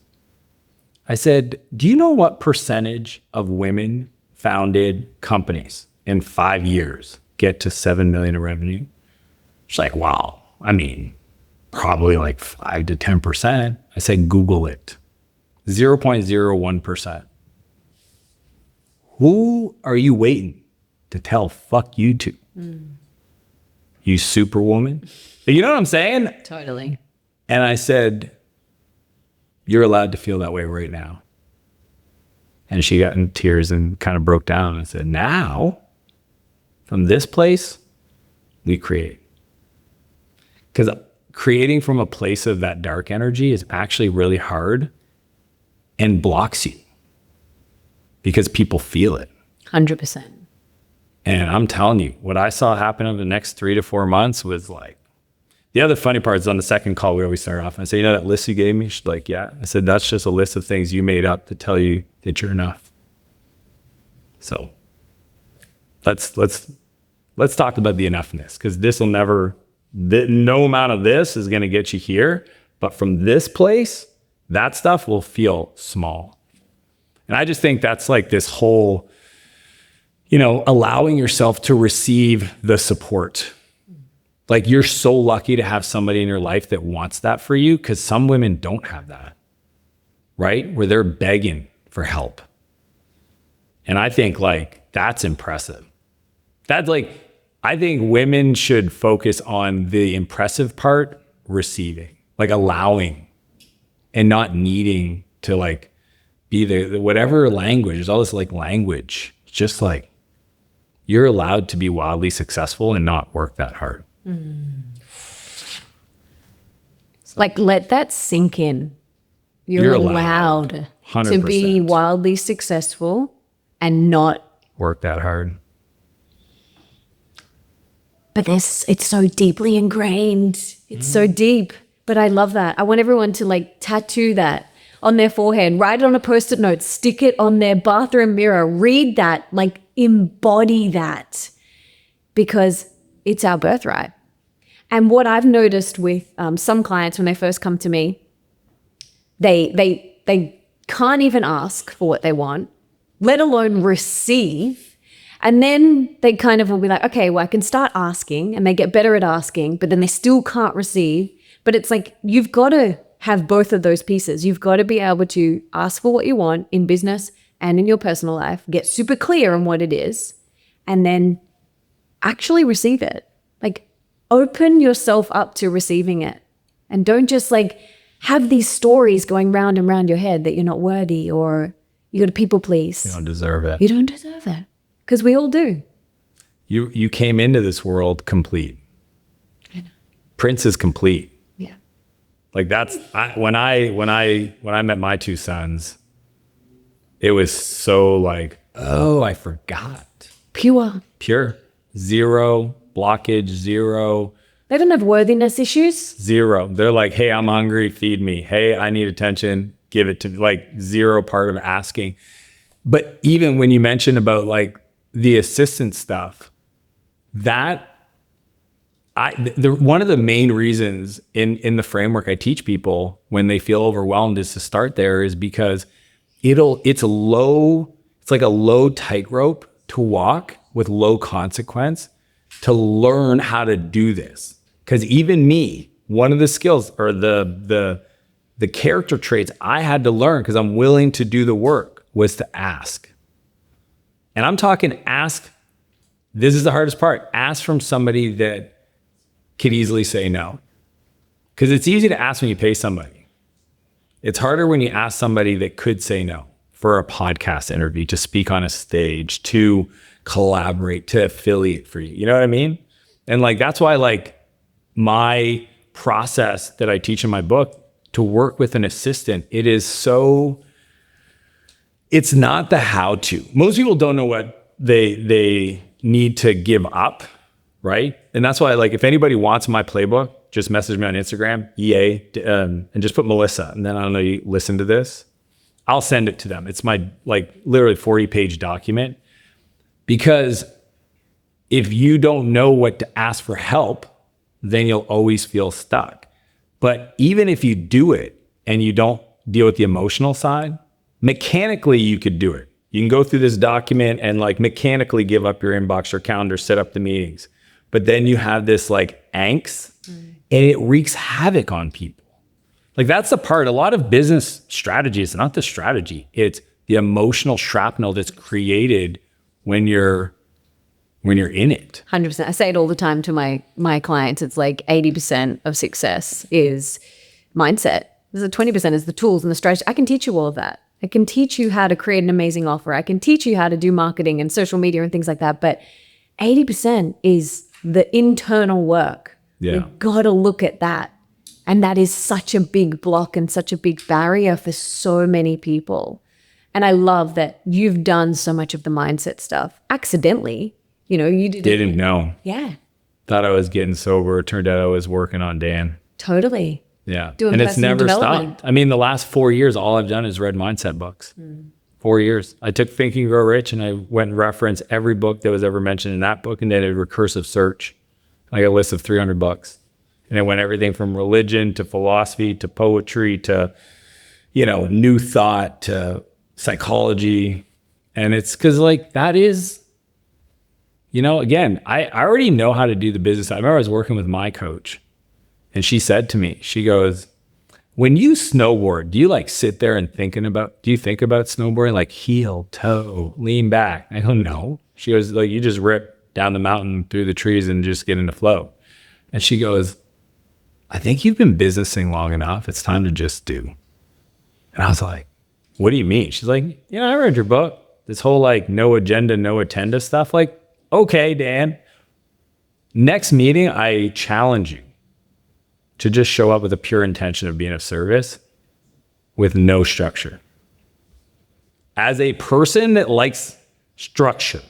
Speaker 2: I said, do you know what percentage of women founded companies in 5 years get to 7 million in revenue? She's like, wow. I mean, probably like 5 to 10%. I said, Google it. 0.01%. Who are you waiting to tell fuck you to? You superwoman? You know what I'm saying?
Speaker 1: Totally.
Speaker 2: And I said, you're allowed to feel that way right now. And she got in tears and kind of broke down and said, now, from this place, we create. Because creating from a place of that dark energy is actually really hard and blocks you because people feel it.
Speaker 1: 100%.
Speaker 2: And I'm telling you, what I saw happen over the next 3 to 4 months was like, The other funny part is on the second call, we always start off. I say, you know that list you gave me? She's like, yeah. I said, that's just a list of things you made up to tell you that you're enough. So let's talk about the enoughness, because this will never, no amount of this is going to get you here. But from this place, that stuff will feel small. And I just think that's like this whole, allowing yourself to receive the support. Like, you're so lucky to have somebody in your life that wants that for you, because some women don't have that, right? Where they're begging for help. And I think like that's impressive. That's like, I think women should focus on the impressive part, receiving, like allowing and not needing to like be the whatever language. There's all this like language. It's just like, you're allowed to be wildly successful and not work that hard.
Speaker 1: Like, let that sink in. You're allowed
Speaker 2: 100%.
Speaker 1: to be wildly successful and not
Speaker 2: work that hard.
Speaker 1: But it's so deeply ingrained. It's so deep. But I love that. I want everyone to like tattoo that on their forehead, write it on a Post-it note, stick it on their bathroom mirror, read that, like embody that, because it's our birthright. And what I've noticed with some clients when they first come to me, they can't even ask for what they want, let alone receive. And then they kind of will be like, okay, well, I can start asking, and they get better at asking, but then they still can't receive. But it's like, you've got to have both of those pieces. You've got to be able to ask for what you want in business and in your personal life, get super clear on what it is, and then actually receive it. Like, open yourself up to receiving it. And don't just like have these stories going round and round your head that you're not worthy or you got to people please.
Speaker 2: You don't deserve it.
Speaker 1: You don't deserve it. Because we all do.
Speaker 2: You came into this world complete.
Speaker 1: I know.
Speaker 2: Prince is complete.
Speaker 1: Yeah.
Speaker 2: Like that's when I met my two sons, it was so like, oh, I forgot.
Speaker 1: Pure.
Speaker 2: Zero blockage, zero.
Speaker 1: They don't have worthiness issues.
Speaker 2: Zero. They're like, hey, I'm hungry, feed me. Hey, I need attention, give it to me. Like, zero part of asking. But even when you mention about like the assistant stuff, one of the main reasons in the framework I teach people when they feel overwhelmed is to start there, is because it's like a low tightrope to walk with low consequence to learn how to do this. Because even me, one of the skills or the character traits I had to learn, because I'm willing to do the work, was to ask. And I'm talking ask, this is the hardest part, ask from somebody that could easily say no. Because it's easy to ask when you pay somebody. It's harder when you ask somebody that could say no for a podcast interview, to speak on a stage, to collaborate, to affiliate for you. You know what I mean? And like, that's why like my process that I teach in my book to work with an assistant, it's not the how to. Most people don't know what they need to give up, right? And that's why, like, if anybody wants my playbook, just message me on Instagram, EA, and just put Melissa. And then I don't know, you listen to this. I'll send it to them. It's my like literally 40-page document. Because if you don't know what to ask for help, then you'll always feel stuck. But even if you do it and you don't deal with the emotional side, mechanically you could do it. You can go through this document and like mechanically give up your inbox or calendar, set up the meetings. But then you have this like angst and it wreaks havoc on people. Like, that's the part. A lot of business strategy is not the strategy. It's the emotional shrapnel that's created when you're in it.
Speaker 1: 100%. I say it all the time to my clients. It's like 80% of success is mindset. The 20% is the tools and the strategy. I can teach you all of that. I can teach you how to create an amazing offer. I can teach you how to do marketing and social media and things like that. But 80% is the internal work.
Speaker 2: Yeah.
Speaker 1: We've got to look at that. And that is such a big block and such a big barrier for so many people. And I love that you've done so much of the mindset stuff accidentally. You know, you
Speaker 2: didn't know.
Speaker 1: Yeah.
Speaker 2: thought I was getting sober. It turned out I was working on Dan.
Speaker 1: Totally.
Speaker 2: Yeah.
Speaker 1: Doing
Speaker 2: And it's
Speaker 1: personal
Speaker 2: never
Speaker 1: development.
Speaker 2: stopped. I mean, the last 4 years, all I've done is read mindset books. 4 years. I took Think and Grow Rich and I went and referenced every book that was ever mentioned in that book and did a recursive search. I got a list of 300 books. And it went everything from religion to philosophy to poetry to, new thought to psychology. And it's because that is, again, I already know how to do the business. I remember I was working with my coach and she said to me, she goes, when you snowboard, do you sit there and do you think about snowboarding, heel, toe, lean back? I go, no. She goes, you just rip down the mountain through the trees and just get into flow. And she goes, I think you've been businessing long enough. It's time to just do. And I was like, what do you mean? She's like, I read your book. This whole no agenda, no attenda stuff. Okay, Dan. Next meeting, I challenge you to just show up with a pure intention of being of service with no structure. As a person that likes structure,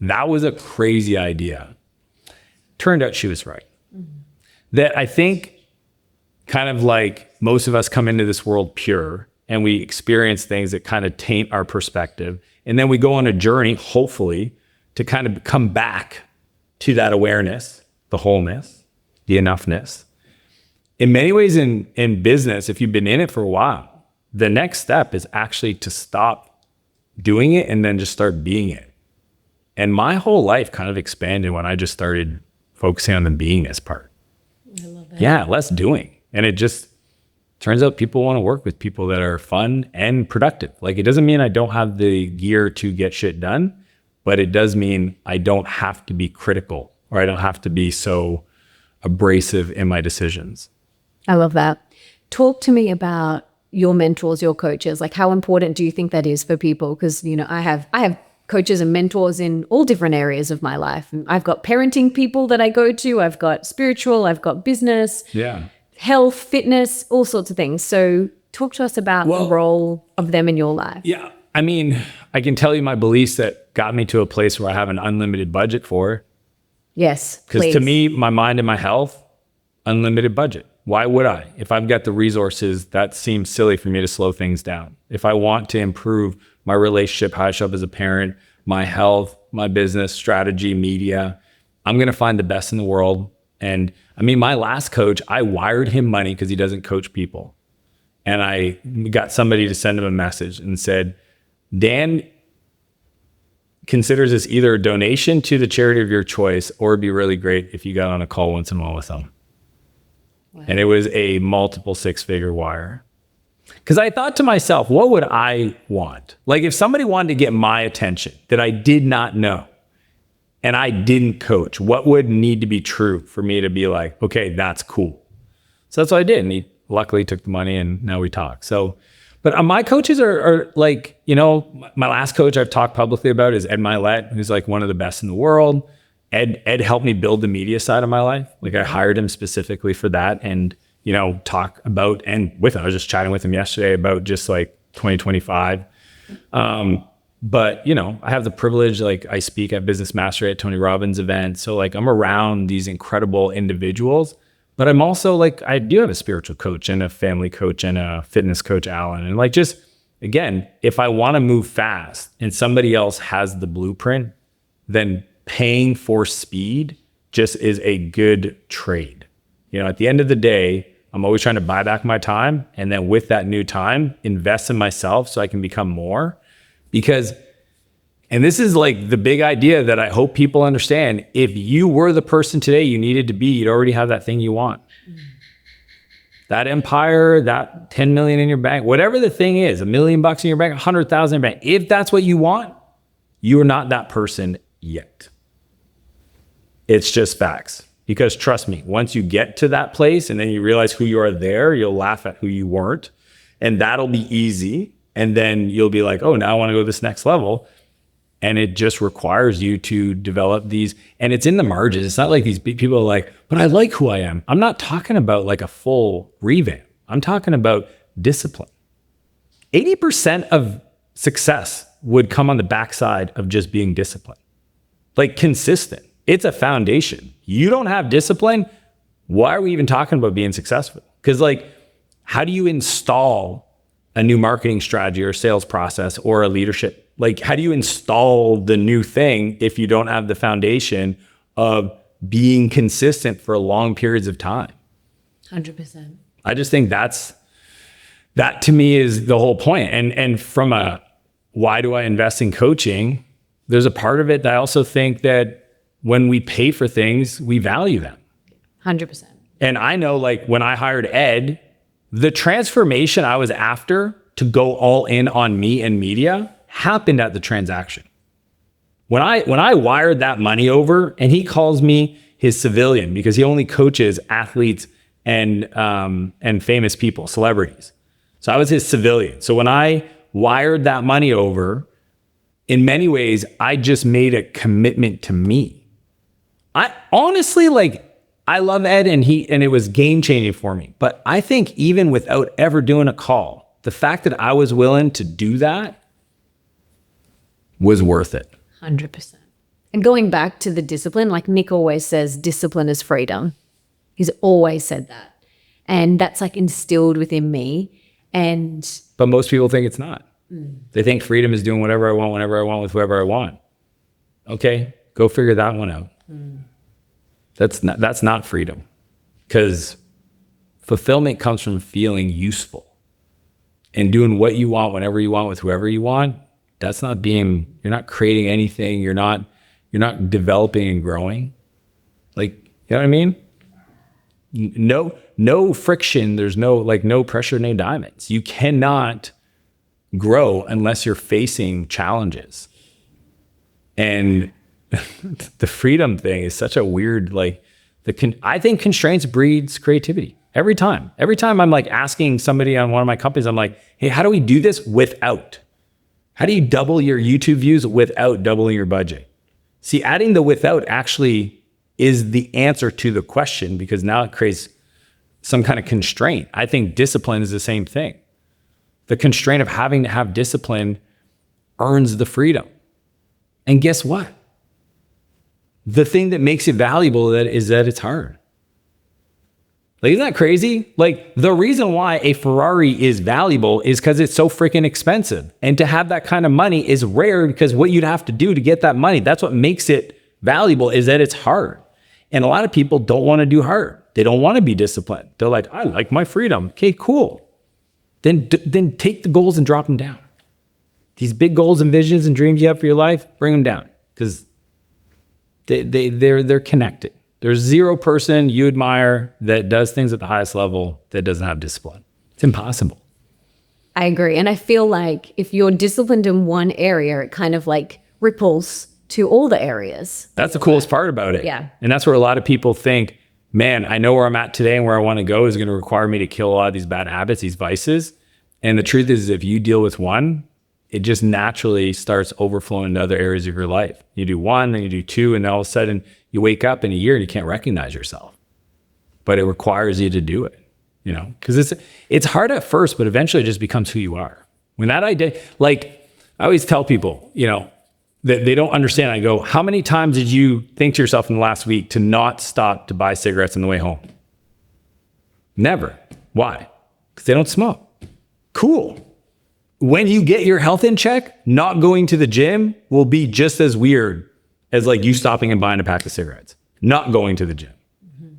Speaker 2: that was a crazy idea. Turned out she was right. That I think kind of most of us come into this world pure and we experience things that kind of taint our perspective. And then we go on a journey, hopefully, to kind of come back to that awareness, the wholeness, the enoughness. In many ways in business, if you've been in it for a while, the next step is actually to stop doing it and then just start being it. And my whole life kind of expanded when I just started focusing on the beingness part.
Speaker 1: I love that.
Speaker 2: Yeah, less doing. And it just turns out people want to work with people that are fun and productive. It doesn't mean I don't have the gear to get shit done, but it does mean I don't have to be critical or I don't have to be so abrasive in my decisions.
Speaker 1: I love that. Talk to me about your mentors, your coaches. How important do you think that is for people? Because, I have coaches and mentors in all different areas of my life. I've got parenting people that I go to. I've got spiritual, I've got business, health, fitness, all sorts of things. So talk to us about the role of them in your life.
Speaker 2: Yeah. I mean, I can tell you my beliefs that got me to a place where I have an unlimited budget for.
Speaker 1: Yes,
Speaker 2: because to me, my mind and my health, unlimited budget. Why would I? If I've got the resources, that seems silly for me to slow things down. If I want to improve my relationship, how I show up as a parent, my health, my business, strategy, media, I'm going to find the best in the world. And I mean, my last coach, I wired him money because he doesn't coach people. And I got somebody to send him a message and said, Dan considers this either a donation to the charity of your choice or it'd be really great if you got on a call once in a while with them. Wow. And it was a multiple six-figure wire. Because I thought to myself, what would I want? If somebody wanted to get my attention that I did not know and I didn't coach, what would need to be true for me to be like, okay, that's cool. So that's what I did. And he luckily took the money and now we talk. So, but my coaches are my last coach I've talked publicly about is Ed Milet, who's one of the best in the world. Ed helped me build the media side of my life. I hired him specifically for that and, talk about, and with him, I was just chatting with him yesterday about just 2025. But, I have the privilege, I speak at Business Mastery at Tony Robbins events. So I'm around these incredible individuals, but I'm also I do have a spiritual coach and a family coach and a fitness coach, Alan. And just, again, if I want to move fast and somebody else has the blueprint, then paying for speed just is a good trade. At the end of the day, I'm always trying to buy back my time. And then with that new time, invest in myself so I can become more. Because, and this is the big idea that I hope people understand. If you were the person today you needed to be, you'd already have that thing you want. That empire, that 10 million in your bank, whatever the thing is, $1 million in your bank, 100,000 in your bank. If that's what you want, you are not that person yet. It's just facts. Because trust me, once you get to that place and then you realize who you are there, you'll laugh at who you weren't. And that'll be easy. And then you'll be like, oh, now I want to go to this next level. And it just requires you to develop these. And it's in the margins. It's not these people are like, but I like who I am. I'm not talking about a full revamp. I'm talking about discipline. 80% of success would come on the backside of just being disciplined. Consistent. It's a foundation. You don't have discipline. Why are we even talking about being successful? Because like, how do you install a new marketing strategy or sales process or a leadership? Like, how do you install the new thing if you don't have the foundation of being consistent for long periods of time?
Speaker 1: 100%.
Speaker 2: I just think that to me is the whole point. And from a, why do I invest in coaching? There's a part of it that I also think that when we pay for things, we value them.
Speaker 1: 100%.
Speaker 2: And I know, like, when I hired Ed, the transformation I was after to go all in on me and media happened at the transaction. When I wired that money over, and he calls me his civilian because he only coaches athletes and famous people, celebrities. So I was his civilian. So when I wired that money over, in many ways, I just made a commitment to me. I honestly, like, I love Ed, and it was game changing for me. But I think even without ever doing a call, the fact that I was willing to do that was worth it.
Speaker 1: 100%. And going back to the discipline, like Nick always says, discipline is freedom. He's always said that. And that's like instilled within me.
Speaker 2: But most people think it's not. They think freedom is doing whatever I want, whenever I want, with whoever I want. Okay, go figure that one out. That's not freedom, because fulfillment comes from feeling useful and doing what you want, whenever you want, with whoever you want. That's not you're not creating anything. You're not developing and growing. Like, you know what I mean? No friction. There's no pressure, no diamonds. You cannot grow unless you're facing challenges. And the freedom thing is such a weird, like, I think constraints breeds creativity every time. Every time I'm like asking somebody on one of my companies, I'm like, hey, how do we do this without? How do you double your YouTube views without doubling your budget? See, adding the without actually is the answer to the question, because now it creates some kind of constraint. I think discipline is the same thing. The constraint of having to have discipline earns the freedom. And guess what? The thing that makes it valuable is that it's hard. Like, isn't that crazy? Like, the reason why a Ferrari is valuable is because it's so freaking expensive. And to have that kind of money is rare, because what you'd have to do to get that money, that's what makes it valuable, is that it's hard. And a lot of people don't want to do hard. They don't want to be disciplined. They're like, I like my freedom. Okay, cool. Then take the goals and drop them down. These big goals and visions and dreams you have for your life, bring them down, because they're connected. There's zero person you admire that does things at the highest level that doesn't have discipline. It's impossible.
Speaker 1: I agree. And I feel like if you're disciplined in one area, it kind of like ripples to all the areas.
Speaker 2: That's the coolest part about it.
Speaker 1: Yeah.
Speaker 2: And that's where a lot of people think, man, I know where I'm at today and where I want to go is going to require me to kill a lot of these bad habits, these vices. And the truth is, if you deal with one, it just naturally starts overflowing into other areas of your life. You do one, then you do two, and all of a sudden you wake up in a year and you can't recognize yourself. But it requires you to do it, you know, because it's hard at first, but eventually it just becomes who you are. When that idea, like, I always tell people, you know, that they don't understand. I go, how many times did you think to yourself in the last week to not stop to buy cigarettes on the way home? Never. Why? Because they don't smoke. Cool. When you get your health in check, not going to the gym will be just as weird as like you stopping and buying a pack of cigarettes, not going to the gym,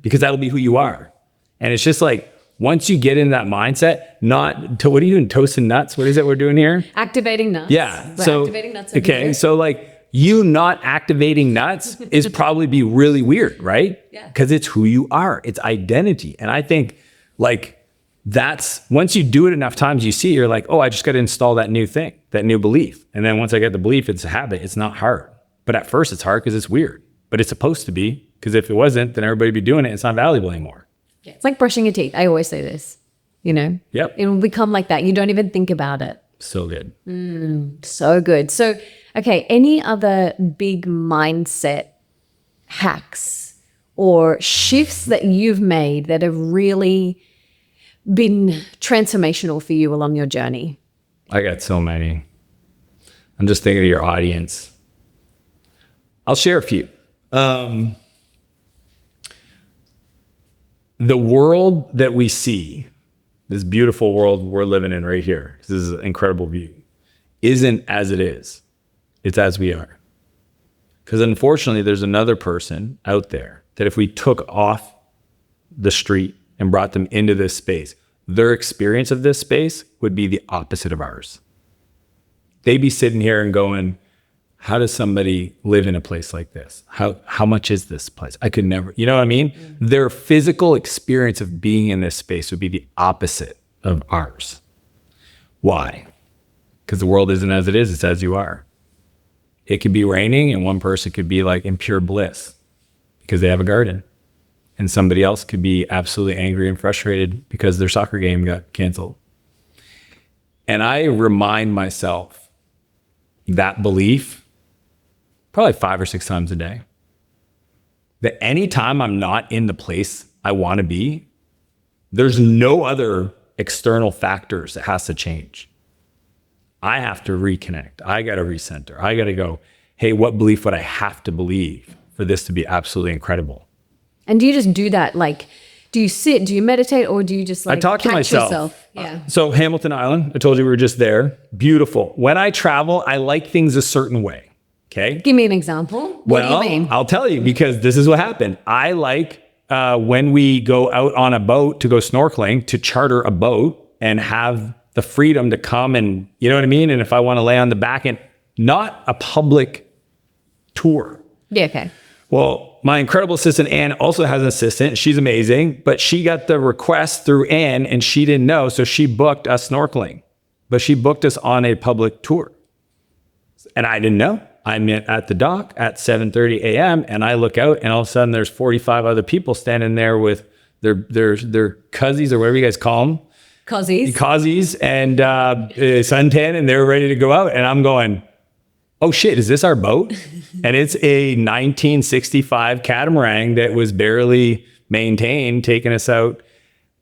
Speaker 2: because that'll be who you are. And it's just like, once you get in that mindset, what are you doing? Toasting nuts? What is it we're doing here?
Speaker 1: Activating nuts.
Speaker 2: Yeah.
Speaker 1: So activating nuts.
Speaker 2: Okay. So like, you not activating nuts is probably be really weird, right?
Speaker 1: Yeah.
Speaker 2: Because it's who you are. It's identity. And I think like, that's once you do it enough times, you see, you're like, oh, I just got to install that new thing, that new belief. And then once I get the belief, it's a habit. It's not hard. But at first it's hard because it's weird, but it's supposed to be, because if it wasn't, then everybody would be doing it. It's not valuable anymore.
Speaker 1: Yeah. It's like brushing your teeth. I always say this, you know,
Speaker 2: Yep.
Speaker 1: It will become like that. You don't even think about it.
Speaker 2: So good.
Speaker 1: So good. So, okay. Any other big mindset hacks or shifts that you've made that have really been transformational for you along your journey?
Speaker 2: I got so many. I'm just thinking of your audience. I'll share a few. The world that we see, this beautiful world we're living in right here, this is an incredible view, isn't as it is. It's as we are. Because unfortunately, there's another person out there that if we took off the street and brought them into this space, their experience of this space would be the opposite of ours. They'd be sitting here and going, how does somebody live in a place like this? How much is this place? I could never, you know what I mean? Their physical experience of being in this space would be the opposite of ours. Why? Because the world isn't as it is, it's as you are. It could be raining and one person could be like in pure bliss because they have a garden. And somebody else could be absolutely angry and frustrated because their soccer game got canceled. And I remind myself that belief probably 5 or 6 times a day. That anytime I'm not in the place I want to be, there's no other external factors that has to change. I have to reconnect. I got to recenter. I got to go, hey, what belief would I have to believe for this to be absolutely incredible?
Speaker 1: And do you just do that? Like, do you sit, do you meditate, or do you just like
Speaker 2: I talk to myself?
Speaker 1: Yeah.
Speaker 2: So Hamilton Island, I told you we were just there. Beautiful. When I travel, I like things a certain way. Okay.
Speaker 1: Give me an example. What do you mean?
Speaker 2: I'll tell you because this is what happened. I like when we go out on a boat to go snorkeling, to charter a boat and have the freedom to come and, you know what I mean? And if I want to lay on the back end, not a public tour.
Speaker 1: Yeah, okay.
Speaker 2: Well, my incredible assistant, Anne, also has an assistant. She's amazing, but she got the request through Anne and she didn't know. So she booked us snorkeling, but she booked us on a public tour. And I didn't know. I'm at the dock at 7:30 a.m. and I look out and all of a sudden there's 45 other people standing there with their cuzzies or whatever you guys call them. Cuzzies and suntan, and they're ready to go out. And I'm going, oh shit, is this our boat? And it's a 1965 catamaran that was barely maintained, taking us out.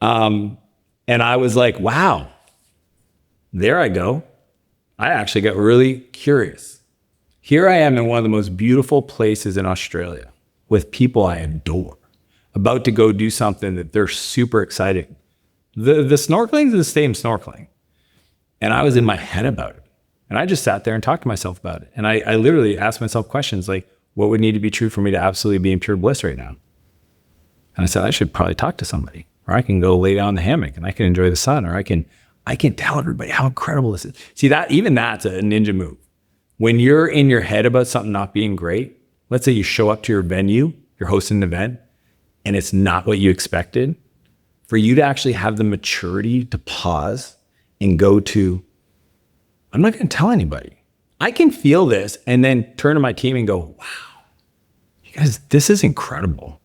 Speaker 2: And I was like, wow, there I go. I actually got really curious. Here I am in one of the most beautiful places in Australia with people I adore, about to go do something that they're super excited. The snorkeling is the same snorkeling. And I was in my head about it. And I just sat there and talked to myself about it. And I literally asked myself questions like, what would need to be true for me to absolutely be in pure bliss right now? And I said, I should probably talk to somebody, or I can go lay down in the hammock and I can enjoy the sun, or I can tell everybody how incredible this is. See, even that's a ninja move. When you're in your head about something not being great, let's say you show up to your venue, you're hosting an event, and it's not what you expected, for you to actually have the maturity to pause and go to, I'm not going to tell anybody. I can feel this and then turn to my team and go, wow, you guys, this is incredible.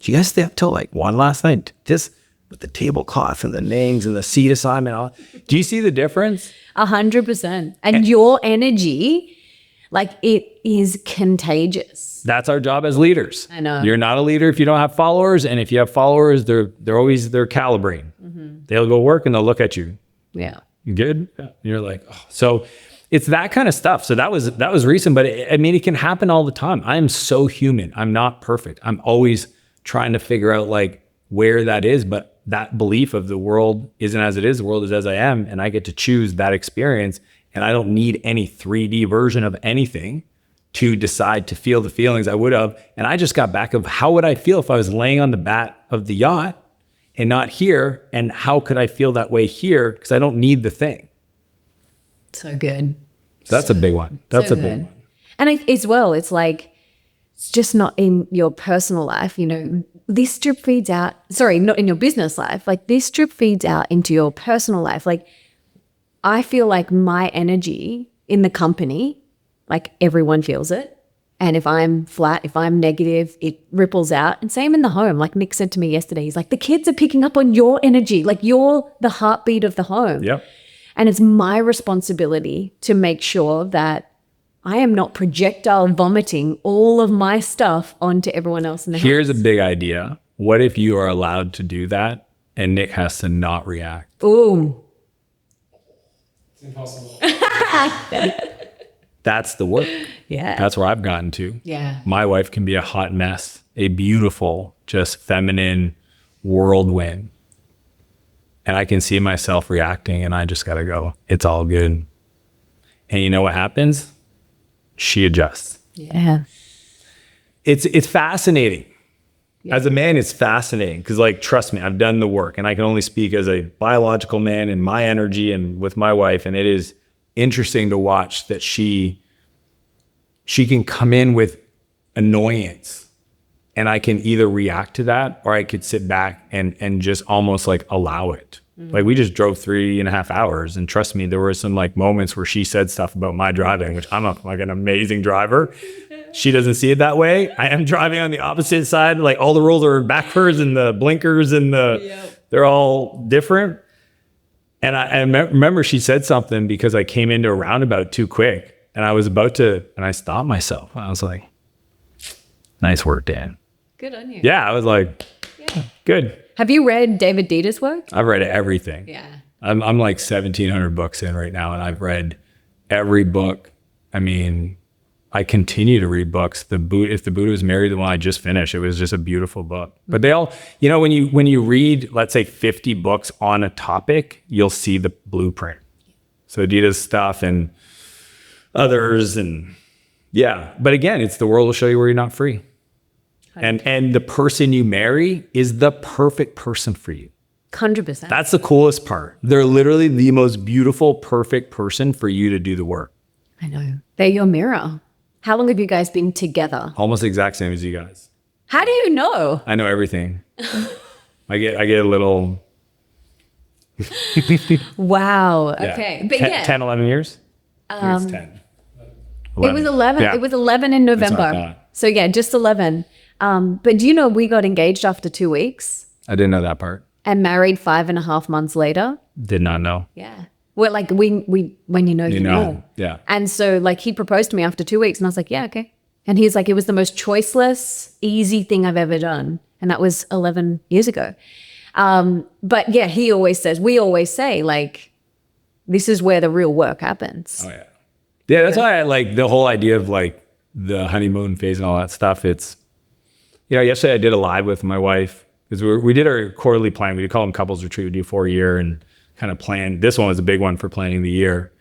Speaker 2: Did you guys stay up till like 1 last night? This with the tablecloth and the names and the seat assignment. All. Do you see the difference?
Speaker 1: 100%. And your energy, like, it is contagious.
Speaker 2: That's our job as leaders.
Speaker 1: I know.
Speaker 2: You're not a leader if you don't have followers. And if you have followers, they're calibrating. Mm-hmm. They'll go work and they'll look at you.
Speaker 1: Yeah.
Speaker 2: You good? Yeah. You're like, oh. So it's that kind of stuff. So that was recent, but it can happen all the time. I am so human. I'm not perfect. I'm always trying to figure out like where that is, but that belief of the world isn't as it is, the world is as I am, and I get to choose that experience, and I don't need any 3D version of anything to decide to feel the feelings I would have. And I just got back of how would I feel if I was laying on the bat of the yacht and not here, and how could I feel that way here? Because I don't need the thing.
Speaker 1: So good.
Speaker 2: So that's a big one. That's a big one.
Speaker 1: And as well, it's like, it's just not in your personal life, you know, this drip feeds out, sorry, not in your business life, like this drip feeds out into your personal life. Like, I feel like my energy in the company, like everyone feels it. And if I'm flat, if I'm negative, it ripples out. And same in the home. Like Nick said to me yesterday, he's like, the kids are picking up on your energy. Like you're the heartbeat of the home.
Speaker 2: Yep.
Speaker 1: And it's my responsibility to make sure that I am not projectile vomiting all of my stuff onto everyone else in the house.
Speaker 2: Here's a big idea. What if you are allowed to do that and Nick has to not react?
Speaker 1: Ooh.
Speaker 3: It's impossible.
Speaker 2: That's the work.
Speaker 1: Yeah.
Speaker 2: That's where I've gotten to.
Speaker 1: Yeah.
Speaker 2: My wife can be a hot mess, a beautiful, just feminine whirlwind. And I can see myself reacting, and I just got to go, it's all good. And you know what happens? She adjusts.
Speaker 1: Yeah.
Speaker 2: It's fascinating. Yeah. As a man, it's fascinating because, like, trust me, I've done the work, and I can only speak as a biological man and my energy and with my wife. And it is interesting to watch that she can come in with annoyance, and I can either react to that or I could sit back and just almost like allow it. Mm-hmm. Like, we just drove 3.5 hours, and trust me, there were some like moments where she said stuff about my driving, which I'm like an amazing driver. She doesn't see it that way. I am driving on the opposite side. Like, all the rules are backwards, and the blinkers and they're all different. And I remember she said something because I came into a roundabout too quick, and I was about to, and I stopped myself. I was like, nice work, Dan.
Speaker 1: Good on you.
Speaker 2: Yeah, I was like, good.
Speaker 1: Have you read David Dieter's work?
Speaker 2: I've read everything.
Speaker 1: Yeah.
Speaker 2: I'm like 1,700 books in right now, and I've read every book. I mean, I continue to read books. If the Buddha was married, the one I just finished, it was just a beautiful book. But they all, you know, when you read, let's say 50 books on a topic, you'll see the blueprint. So Dieter's stuff and others, and yeah. But again, it's the world will show you where you're not free. And the person you marry is the perfect person for you.
Speaker 1: 100%.
Speaker 2: That's the coolest part. They're literally the most beautiful, perfect person for you to do the work.
Speaker 1: I know. They're your mirror. How long have you guys been together?
Speaker 2: Almost the exact same as you guys.
Speaker 1: How do you know?
Speaker 2: I know everything. I get a little.
Speaker 1: Wow. Okay. But
Speaker 2: 10, 11 years? I think it's 10. 11.
Speaker 1: It was 11.
Speaker 2: Yeah.
Speaker 1: It was 11 in November. So yeah, just 11. But do you know we got engaged after 2 weeks?
Speaker 2: I didn't know that part.
Speaker 1: And married 5.5 months later?
Speaker 2: Did not know.
Speaker 1: Yeah. Well, like we when you know.
Speaker 2: Yeah.
Speaker 1: And so like he proposed to me after 2 weeks, and I was like, yeah, okay. And he's like, it was the most choiceless, easy thing I've ever done. And that was 11 years ago. But yeah, we always say, like, this is where the real work happens.
Speaker 2: Oh yeah. Yeah, that's why I like the whole idea of like the honeymoon phase and all that stuff. It's, you know, yesterday I did a live with my wife because we did our quarterly plan. We call them couples retreat. We do 4 a year and kind of plan. This one was a big one for planning the year.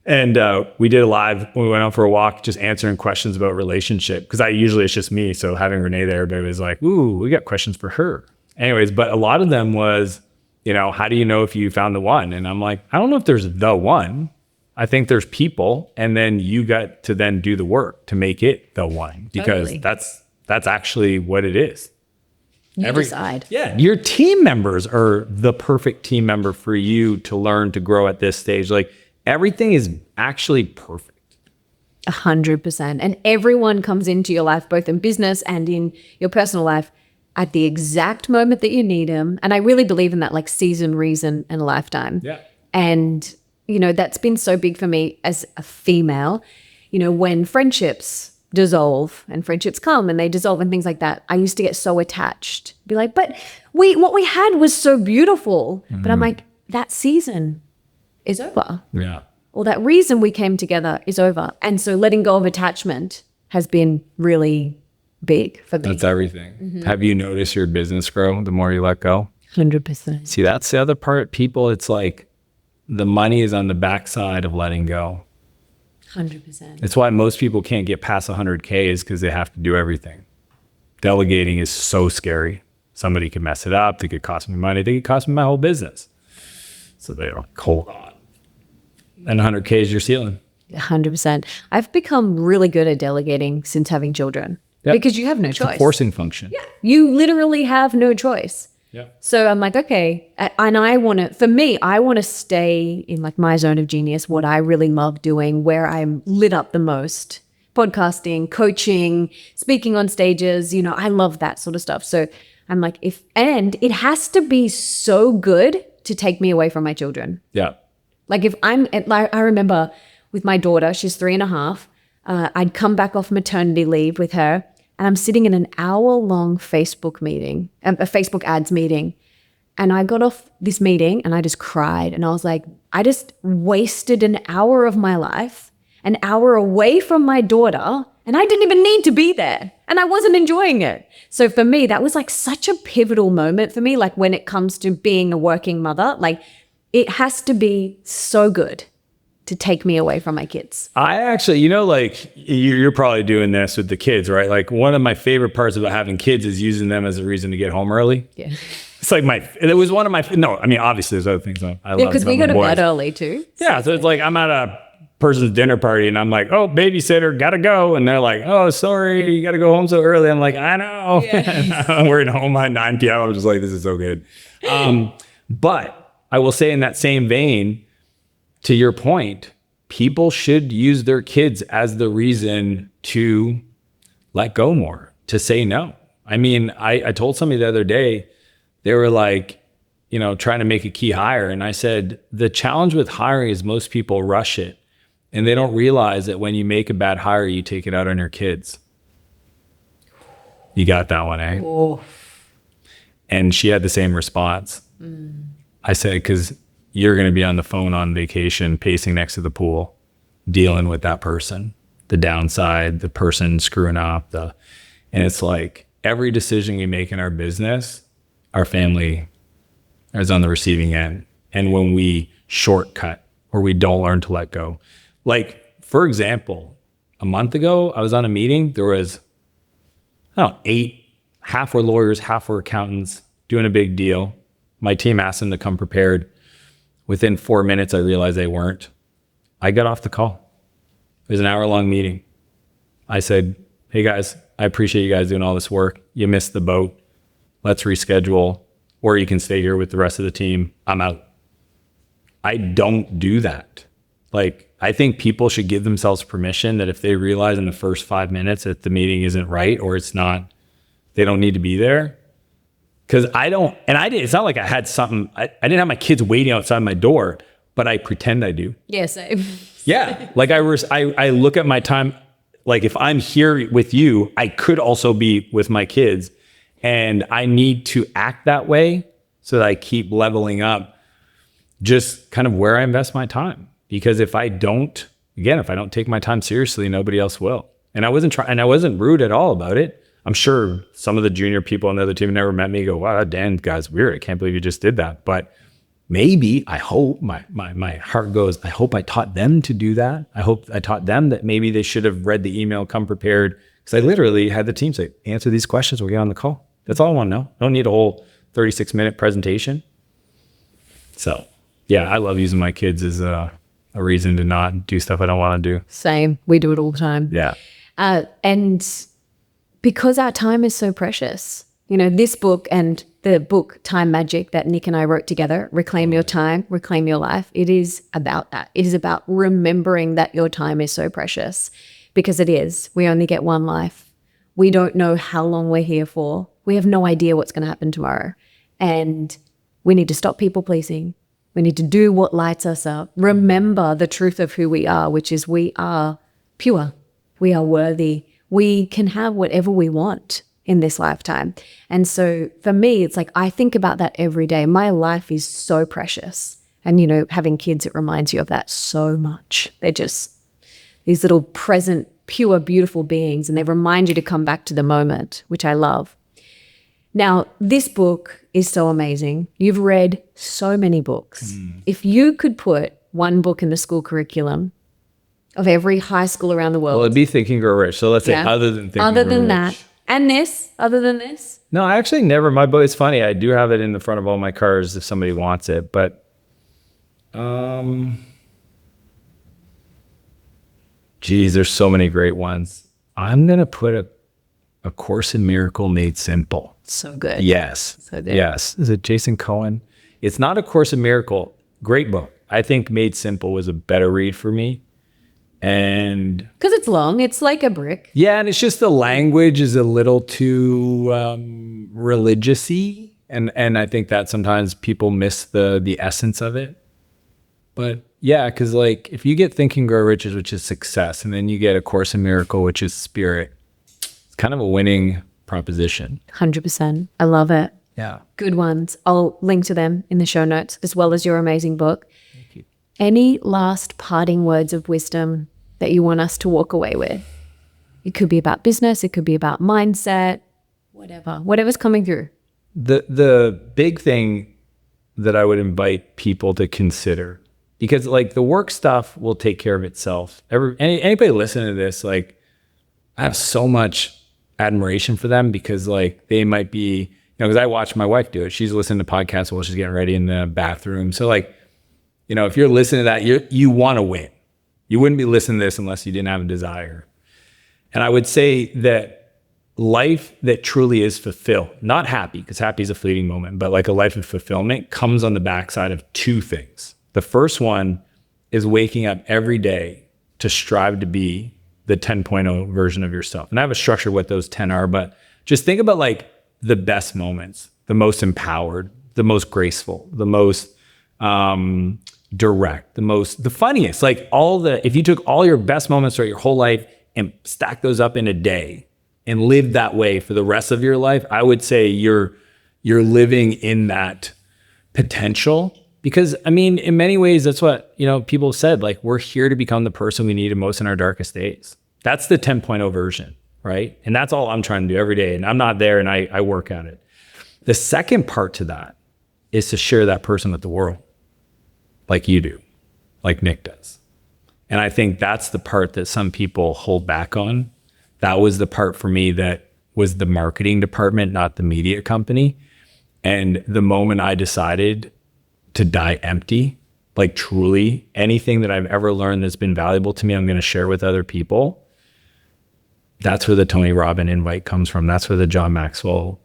Speaker 2: And we did a live when we went out for a walk, just answering questions about relationship. Because usually it's just me. So having Renee there, everybody was like, ooh, we got questions for her. Anyways, but a lot of them was, you know, how do you know if you found the one? And I'm like, I don't know if there's the one. I think there's people, and then you got to then do the work to make it the one, because
Speaker 1: Totally.
Speaker 2: that's actually what it is.
Speaker 1: You decide.
Speaker 2: Yeah, your team members are the perfect team member for you to learn to grow at this stage. Like, everything is actually perfect.
Speaker 1: 100%. And everyone comes into your life, both in business and in your personal life, at the exact moment that you need them. And I really believe in that, like, season, reason, and lifetime.
Speaker 2: Yeah.
Speaker 1: And, you know, that's been so big for me as a female. You know, when friendships dissolve and friendships come and they dissolve and things like that, I used to get so attached. Be like, but what we had was so beautiful. Mm-hmm. But I'm like, that season is over.
Speaker 2: Yeah.
Speaker 1: Or that reason we came together is over. And so letting go of attachment has been really big for me.
Speaker 2: That's everything. Mm-hmm. Have you noticed your business grow the more you let go?
Speaker 1: 100%.
Speaker 2: See, that's the other part. People, it's like the money is on the backside of letting go.
Speaker 1: 100%.
Speaker 2: It's why most people can't get past 100K is because they have to do everything. Delegating is so scary. Somebody could mess it up. They could cost me money. They could cost me my whole business. So they're like, hold on. And 100K is your ceiling.
Speaker 1: 100%. I've become really good at delegating since having children. Yep. Because you have no choice.
Speaker 2: It's a forcing function.
Speaker 1: Yeah. You literally have no choice.
Speaker 2: Yeah.
Speaker 1: So I'm like, okay. And I want to stay in like my zone of genius, what I really love doing, where I'm lit up the most. Podcasting, coaching, speaking on stages, you know, I love that sort of stuff. So I'm like, and it has to be so good to take me away from my children.
Speaker 2: Yeah.
Speaker 1: Like I remember with my daughter, she's 3.5, I'd come back off maternity leave with her, and I'm sitting in an hour-long Facebook meeting, a Facebook ads meeting. And I got off this meeting and I just cried. And I was like, I just wasted an hour of my life. an hour away from my daughter, and I didn't even need to be there, and I wasn't enjoying it. So for me, that was like such a pivotal moment for me, like when it comes to being a working mother, like it has to be so good to take me away from my kids.
Speaker 2: I actually, you know, like you're probably doing this with the kids, right? Like one of my favorite parts about having kids is using them as a reason to get home early.
Speaker 1: Yeah.
Speaker 2: It's like it was one of my, no, I mean, obviously there's other things I love.
Speaker 1: Yeah, because we go to bed early too.
Speaker 2: Yeah, so it's like I'm at a person's dinner party and I'm like, oh, babysitter, gotta go. And they're like, oh, sorry, you gotta go home so early. I'm like, I know. Yeah. We're at home at 9 p.m. I'm just like, this is so good. But I will say in that same vein, to your point, people should use their kids as the reason to let go more, to say no. I mean, I told somebody the other day, they were like, you know, trying to make a key hire. And I said, the challenge with hiring is most people rush it and they don't realize that when you make a bad hire, you take it out on your kids. You got that one, eh?
Speaker 1: Oh.
Speaker 2: And she had the same response. I said, because you're going to be on the phone on vacation, pacing next to the pool, dealing with that person, the downside, the person screwing up, and it's like every decision we make in our business, our family is on the receiving end. And when we shortcut or we don't learn to let go, like for example, a month ago, I was on a meeting. There was, I don't know, 8, half were lawyers, half were accountants doing a big deal. My team asked them to come prepared. Within 4 minutes, I realized they weren't. I got off the call. It was an hour-long meeting. I said, hey guys, I appreciate you guys doing all this work. You missed the boat. Let's reschedule, or you can stay here with the rest of the team. I'm out. I don't do that. Like, I think people should give themselves permission that if they realize in the first 5 minutes that the meeting isn't right or it's not, they don't need to be there. Because I don't, and I didn't, it's not like I had something, I didn't have my kids waiting outside my door, but I pretend I do.
Speaker 1: Yeah, same.
Speaker 2: Yeah. Like I look at my time, like if I'm here with you, I could also be with my kids, and I need to act that way so that I keep leveling up just kind of where I invest my time. Because if I don't take my time seriously, nobody else will. And I wasn't rude at all about it. I'm sure some of the junior people on the other team who never met me go, wow, that Dan guy's weird. I can't believe you just did that. But maybe, I hope, my heart goes, I hope I taught them to do that. I hope I taught them that maybe they should have read the email, come prepared. Because I literally had the team say, answer these questions, we'll get on the call. That's all I want to know. I don't need a whole 36-minute presentation. So, yeah, I love using my kids as a reason to not do stuff I don't want to do.
Speaker 1: Same. We do it all the time.
Speaker 2: Yeah.
Speaker 1: And because our time is so precious, you know, this book and the book Time Magic that Nick and I wrote together, Reclaim Your Time, Reclaim Your Life, it is about that. It is about remembering that your time is so precious, because it is. We only get one life. We don't know how long we're here for. We have no idea what's going to happen tomorrow. And we need to stop people pleasing. We need to do what lights us up. Remember the truth of who we are, which is we are pure. We are worthy. We can have whatever we want in this lifetime. And so for me, it's like, I think about that every day. My life is so precious. And, you know, having kids, it reminds you of that so much. They're just these little present, pure, beautiful beings. And they remind you to come back to the moment, which I love. Now, this book is so amazing. You've read so many books. If you could put one book in the school curriculum of every high school around the world.
Speaker 2: Well, it'd be Think and Grow Rich. So let's say other than Think and Grow Rich.
Speaker 1: That. And this, other than this?
Speaker 2: No, I actually never, my book, it's funny. I do have it in the front of all my cars if somebody wants it. But, geez, there's so many great ones. I'm going to put a Course in Miracle Made Simple.
Speaker 1: So good.
Speaker 2: Yes.
Speaker 1: So good.
Speaker 2: Yes. Is it Jason Cohen? It's not a Course in Miracle. Great book. I think Made Simple was a better read for me. And
Speaker 1: because it's long, it's like a brick.
Speaker 2: Yeah, and it's just the language is a little too religious-y, and I think that sometimes people miss the essence of it. But yeah, because like if you get Think and Grow Rich, which is success, and then you get A Course in Miracle, which is spirit, it's kind of a winning proposition.
Speaker 1: 100%. I love it.
Speaker 2: Yeah.
Speaker 1: Good ones. I'll link to them in the show notes, as well as your amazing book.
Speaker 2: Thank you.
Speaker 1: Any last parting words of wisdom that you want us to walk away with? It could be about business. It could be about mindset, whatever's coming through.
Speaker 2: The big thing that I would invite people to consider, because like the work stuff will take care of itself. Anybody listening to this, like I have so much admiration for them, because like they might be, because I watch my wife do it. She's listening to podcasts while she's getting ready in the bathroom. So like, if you're listening to that, you want to win. You wouldn't be listening to this unless you didn't have a desire. And I would say that life that truly is fulfilled, not happy, because happy is a fleeting moment, but like a life of fulfillment comes on the backside of two things. The first one is waking up every day to strive to be the 10.0 version of yourself. And I have a structure what those 10 are, but just think about like the best moments, the most empowered, the most graceful, the most direct, the funniest, like if you took all your best moments throughout your whole life and stack those up in a day and live that way for the rest of your life, I would say you're living in that potential. Because I mean, in many ways, that's what, people said, like we're here to become the person we need most in our darkest days. That's the 10.0 version, right? And that's all I'm trying to do every day. And I'm not there, and I work at it. The second part to that is to share that person with the world, like you do, like Nick does. And I think that's the part that some people hold back on. That was the part for me that was the marketing department, not the media company. And the moment I decided to die empty, like truly anything that I've ever learned that's been valuable to me, I'm going to share with other people. That's where the Tony Robbins invite comes from. That's where the John Maxwell,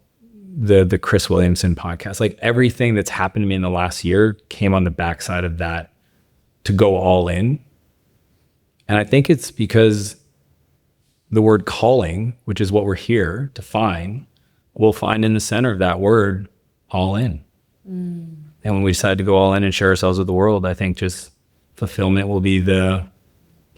Speaker 2: the Chris Williamson podcast, like everything that's happened to me in the last year came on the backside of that, to go all in. And I think it's because the word calling, which is what we're here to find, we'll find in the center of that word, all in. And when we decide to go all in and share ourselves with the world, I think just fulfillment will be the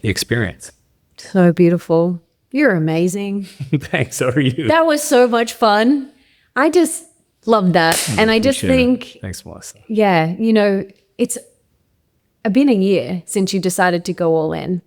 Speaker 2: experience.
Speaker 1: So beautiful. You're amazing.
Speaker 2: Thanks. So are you.
Speaker 1: That was so much fun. I just love that. And I just think,
Speaker 2: thanks, Melissa.
Speaker 1: Yeah, it's been a year since you decided to go all in.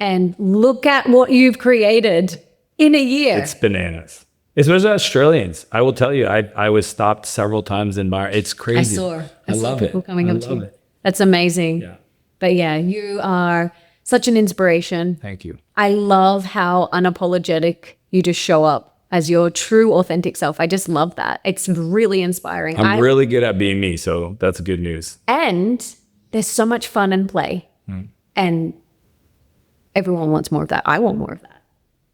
Speaker 1: And look at what you've created in a year.
Speaker 2: It's bananas. Especially Australians. I will tell you, I was stopped several times in bar. It's crazy.
Speaker 1: I saw people coming up to you.
Speaker 2: It.
Speaker 1: That's amazing.
Speaker 2: Yeah.
Speaker 1: But yeah, you are such an inspiration.
Speaker 2: Thank you.
Speaker 1: I love how unapologetic you just show up as your true, authentic self. I just love that. It's really inspiring.
Speaker 2: I'm really good at being me, so that's good news.
Speaker 1: And there's so much fun and play. And everyone wants more of that. I want more of that.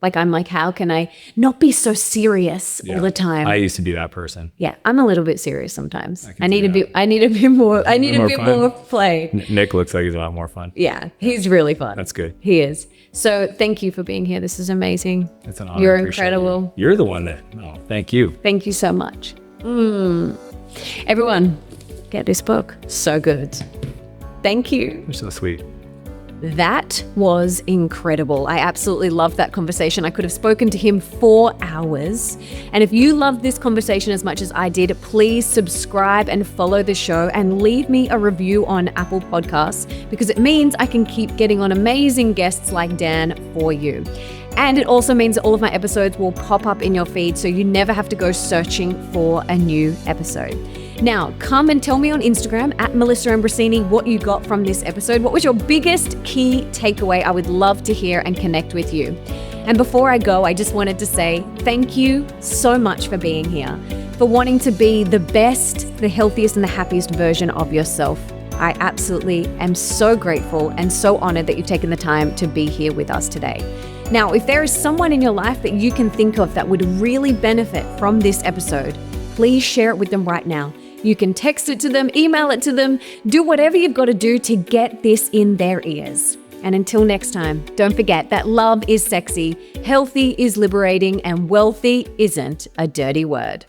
Speaker 1: Like, I'm like, how can I not be so serious all the time?
Speaker 2: I used to be that person.
Speaker 1: Yeah, I'm a little bit serious sometimes. I need a bit more play.
Speaker 2: Nick looks like he's a lot more fun.
Speaker 1: Yeah, he's really fun.
Speaker 2: That's good.
Speaker 1: He is. So thank you for being here. This is amazing.
Speaker 2: It's an honor.
Speaker 1: You're incredible.
Speaker 2: You're the one that, thank you.
Speaker 1: Thank you so much. Everyone, get this book. So good. Thank you.
Speaker 2: You're so sweet.
Speaker 1: That was incredible. I absolutely loved that conversation. I could have spoken to him for hours. And if you loved this conversation as much as I did, please subscribe and follow the show and leave me a review on Apple Podcasts, because it means I can keep getting on amazing guests like Dan for you. And it also means that all of my episodes will pop up in your feed, so you never have to go searching for a new episode. Now, come and tell me on Instagram at Melissa Ambrosini what you got from this episode. What was your biggest key takeaway? I would love to hear and connect with you. And before I go, I just wanted to say thank you so much for being here, for wanting to be the best, the healthiest, and the happiest version of yourself. I absolutely am so grateful and so honored that you've taken the time to be here with us today. Now, if there is someone in your life that you can think of that would really benefit from this episode, please share it with them right now. You can text it to them, email it to them, do whatever you've got to do to get this in their ears. And until next time, don't forget that love is sexy, healthy is liberating, and wealthy isn't a dirty word.